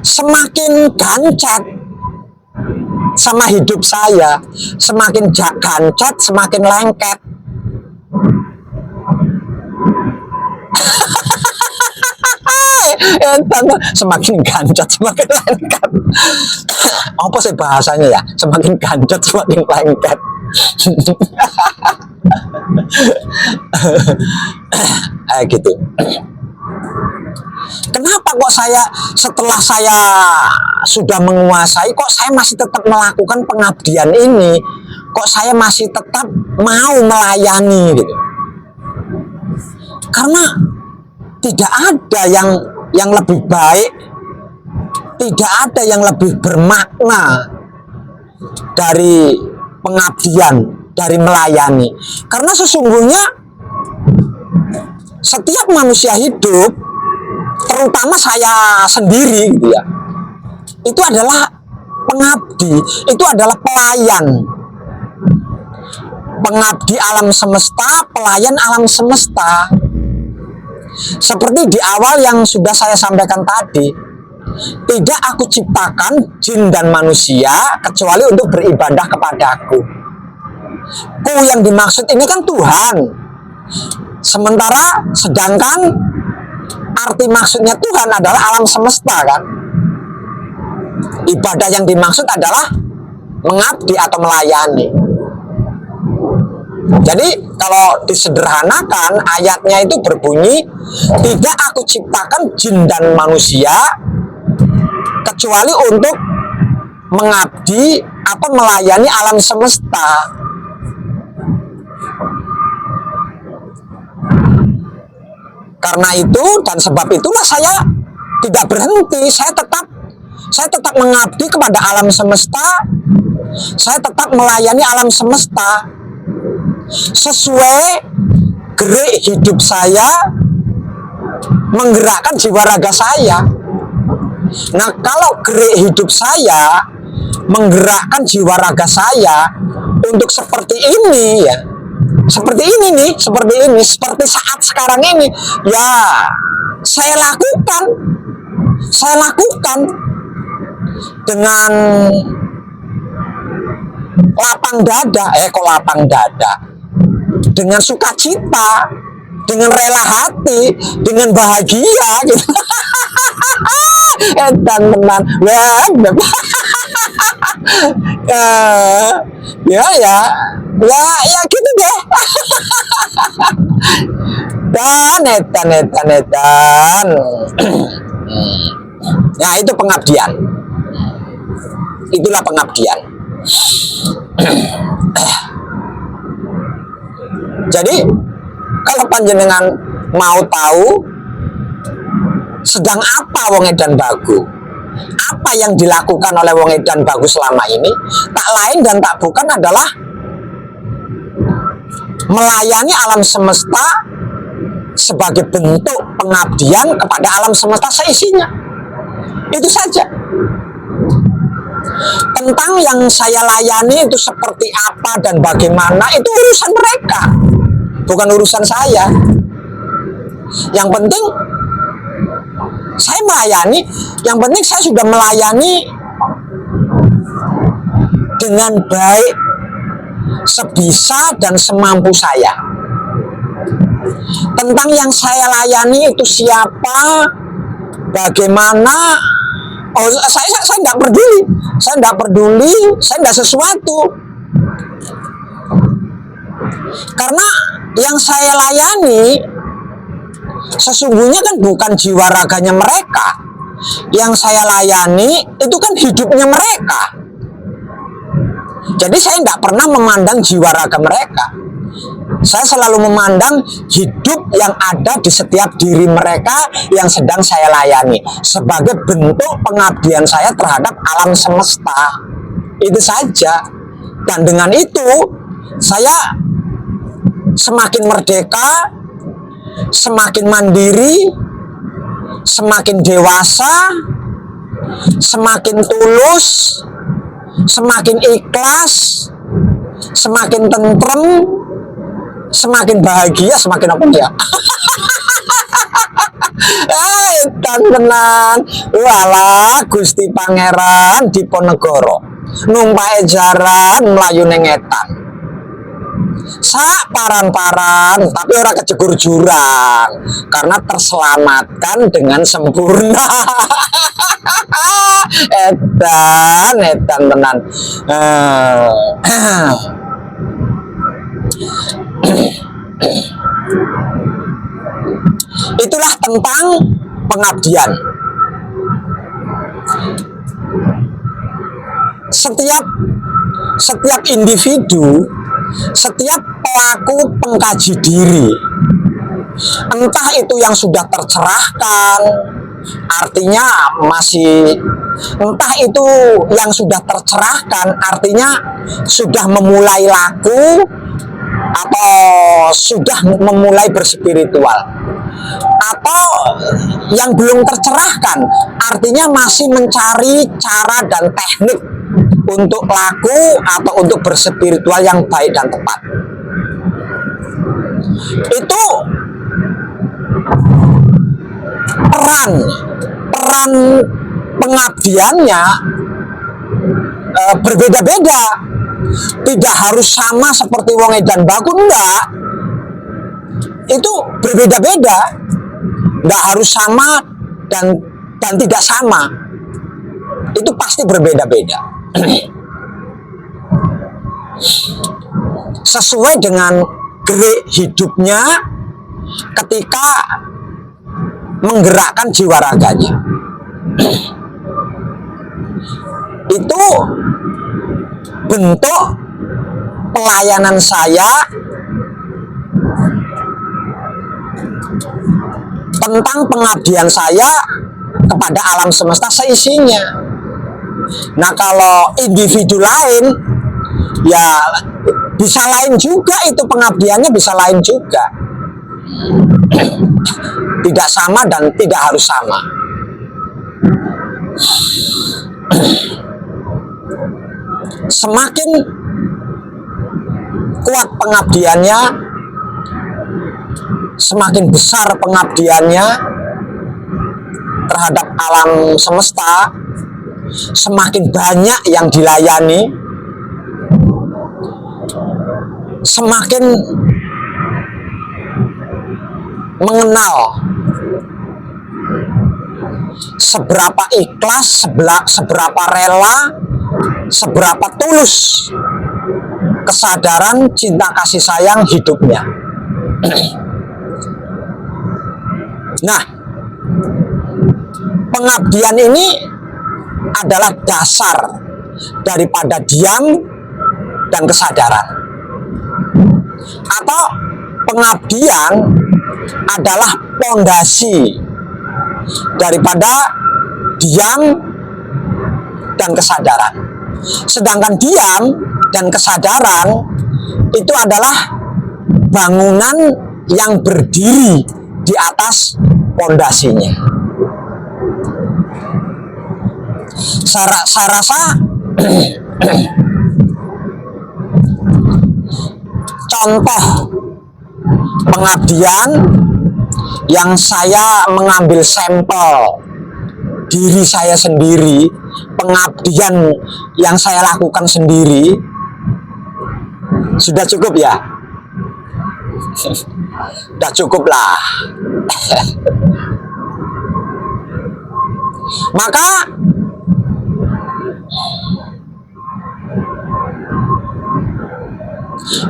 semakin gancet sama hidup saya, semakin gancet, semakin lengket. Semakin gancet, semakin lengket. Apa sih bahasanya ya? Semakin gancet, semakin lengket. Gitu. Kenapa kok saya setelah saya sudah menguasai, kok saya masih tetap melakukan pengabdian ini? Kok saya masih tetap mau melayani gitu? Karena tidak ada yang lebih baik tidak ada yang lebih bermakna dari pengabdian, dari melayani. Karena sesungguhnya setiap manusia hidup, terutama saya sendiri gitu ya, itu adalah pengabdi, itu adalah pelayan. Pengabdi alam semesta, pelayan alam semesta. Seperti di awal yang sudah saya sampaikan tadi, tidak aku ciptakan jin dan manusia kecuali untuk beribadah kepadaku. Ku yang dimaksud ini kan Tuhan. Sedangkan arti maksudnya Tuhan adalah alam semesta kan. Ibadah yang dimaksud adalah mengabdi atau melayani. Jadi kalau disederhanakan ayatnya itu berbunyi, tidak aku ciptakan jin dan manusia kecuali untuk mengabdi atau melayani alam semesta. Karena itu dan sebab itulah saya tidak berhenti, saya tetap mengabdi kepada alam semesta, saya tetap melayani alam semesta sesuai gerak hidup saya, menggerakkan jiwa raga saya. Nah, kalau gerak hidup saya menggerakkan jiwa raga saya untuk seperti ini ya, seperti seperti saat sekarang ini ya, saya lakukan dengan lapang dada, dengan sukacita, dengan rela hati, dengan bahagia gitu. Edan tenan, ya gitu deh. Edan. Ya itu pengabdian. Itulah pengabdian. Jadi kalau panjenengan mau tahu sedang apa wong edan bagu, apa yang dilakukan oleh wong edan bagu selama ini, tak lain dan tak bukan adalah melayani alam semesta sebagai bentuk pengabdian kepada alam semesta seisinya. Itu saja. Tentang yang saya layani itu seperti apa dan bagaimana, itu urusan mereka, bukan urusan saya. Yang penting saya melayani, yang penting saya sudah melayani dengan baik, sebisa dan semampu saya. Tentang yang saya layani itu siapa, bagaimana, saya tidak peduli, saya tidak sesuatu. Karena yang saya layani sesungguhnya kan bukan jiwa raganya mereka. Yang saya layani itu kan hidupnya mereka. Jadi saya tidak pernah memandang jiwa raga mereka. Saya selalu memandang hidup yang ada di setiap diri mereka yang sedang saya layani sebagai bentuk pengabdian saya terhadap alam semesta. Itu saja. Dan dengan itu saya semakin merdeka, semakin mandiri, semakin dewasa, semakin tulus, semakin ikhlas, semakin tentrem, semakin bahagia, semakin apa ya? Tenan, walah Gusti Pangeran Diponegoro numpak jaran melayu nengetan. Sak paran-paran tapi orang kejegur jurang karena terselamatkan dengan sempurna. edan tenan. Itulah tentang pengabdian. Setiap individu, setiap pelaku pengkaji diri, entah itu yang sudah tercerahkan, artinya masih, entah itu yang sudah tercerahkan, artinya sudah memulai laku atau sudah memulai berspiritual, atau yang belum tercerahkan, artinya masih mencari cara dan teknik untuk laku atau untuk berspiritual yang baik dan tepat. Itu peran pengabdiannya berbeda-beda, tidak harus sama seperti wong edan baku, enggak, itu berbeda-beda, enggak harus sama dan tidak sama, itu pasti berbeda-beda. Sesuai dengan gerak hidupnya ketika menggerakkan jiwa raganya. Itu bentuk pelayanan saya tentang pengabdian saya kepada alam semesta seisinya. Nah, kalau individu lain, ya bisa lain juga, itu pengabdiannya bisa lain juga, tidak sama dan tidak harus sama. Semakin kuat pengabdiannya, semakin besar pengabdiannya terhadap alam semesta, semakin banyak yang dilayani, semakin mengenal seberapa ikhlas, seberapa rela, seberapa tulus kesadaran cinta kasih sayang hidupnya. Nah, pengabdian ini adalah dasar daripada diam dan kesadaran, atau pengabdian adalah pondasi daripada diam dan kesadaran. Sedangkan diam dan kesadaran itu adalah bangunan yang berdiri di atas pondasinya. Saya rasa contoh pengabdian yang saya mengambil sampel diri saya sendiri, pengabdian yang saya lakukan sendiri, sudah cukup ya? Sudah cukup lah. Maka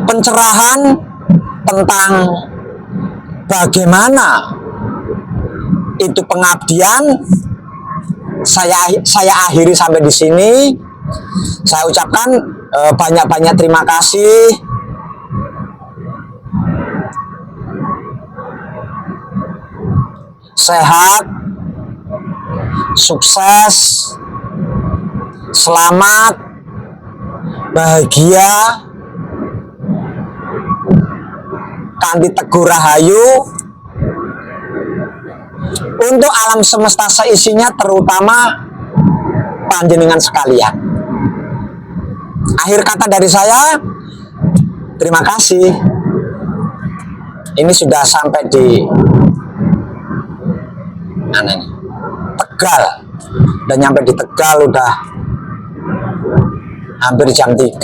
pencerahan tentang bagaimana itu pengabdian saya akhiri sampai di sini. Saya ucapkan banyak-banyak terima kasih. Sehat, sukses, selamat, bahagia, kanthi teguh rahayu untuk alam semesta seisinya, terutama panjenengan sekalian. Akhir kata dari saya, terima kasih. Ini sudah sampai di Tegal, dan nyampe di Tegal udah hampir jam 3,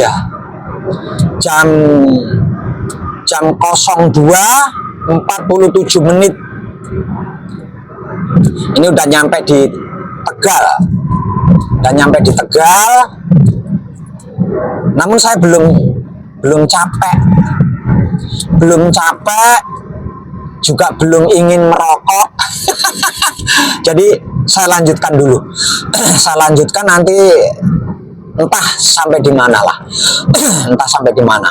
jam 02.47 ini udah nyampe di Tegal, namun saya belum capek, juga belum ingin merokok. Jadi saya lanjutkan dulu. Saya lanjutkan nanti, entah sampai di mana lah. Entah sampai di mana.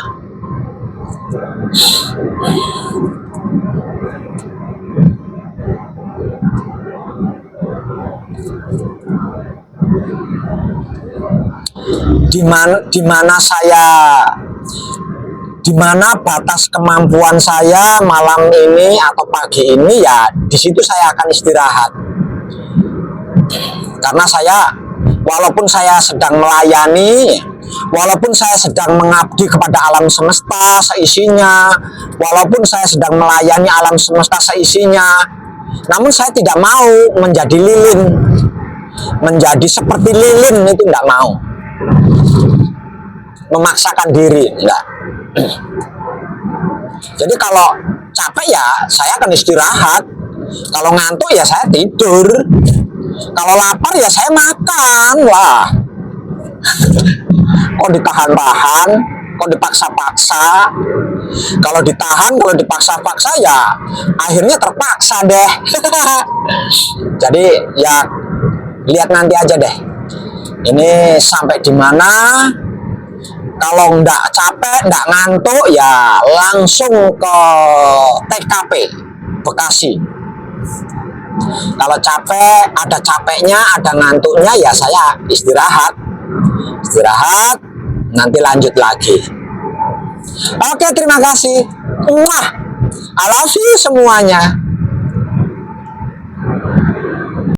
di mana batas kemampuan saya malam ini atau pagi ini, ya di situ saya akan istirahat. Karena walaupun saya sedang melayani, walaupun saya sedang mengabdi kepada alam semesta seisinya, walaupun saya sedang melayani alam semesta seisinya, namun saya tidak mau menjadi lilin, menjadi seperti lilin, itu tidak mau. Memaksakan diri, enggak. Jadi kalau capek ya saya akan istirahat, kalau ngantuk ya saya tidur, kalau lapar ya saya makan. Wah, kok ditahan-tahan, kok dipaksa-paksa. Kalau ditahan, kalau dipaksa-paksa ya akhirnya terpaksa deh. Jadi ya lihat nanti aja deh, ini sampai di mana. Kalau nggak capek, nggak ngantuk, ya langsung ke TKP Bekasi. Kalau capek, ada capeknya, ada ngantuknya, ya saya istirahat, nanti lanjut lagi. Oke, terima kasih. I love you semuanya.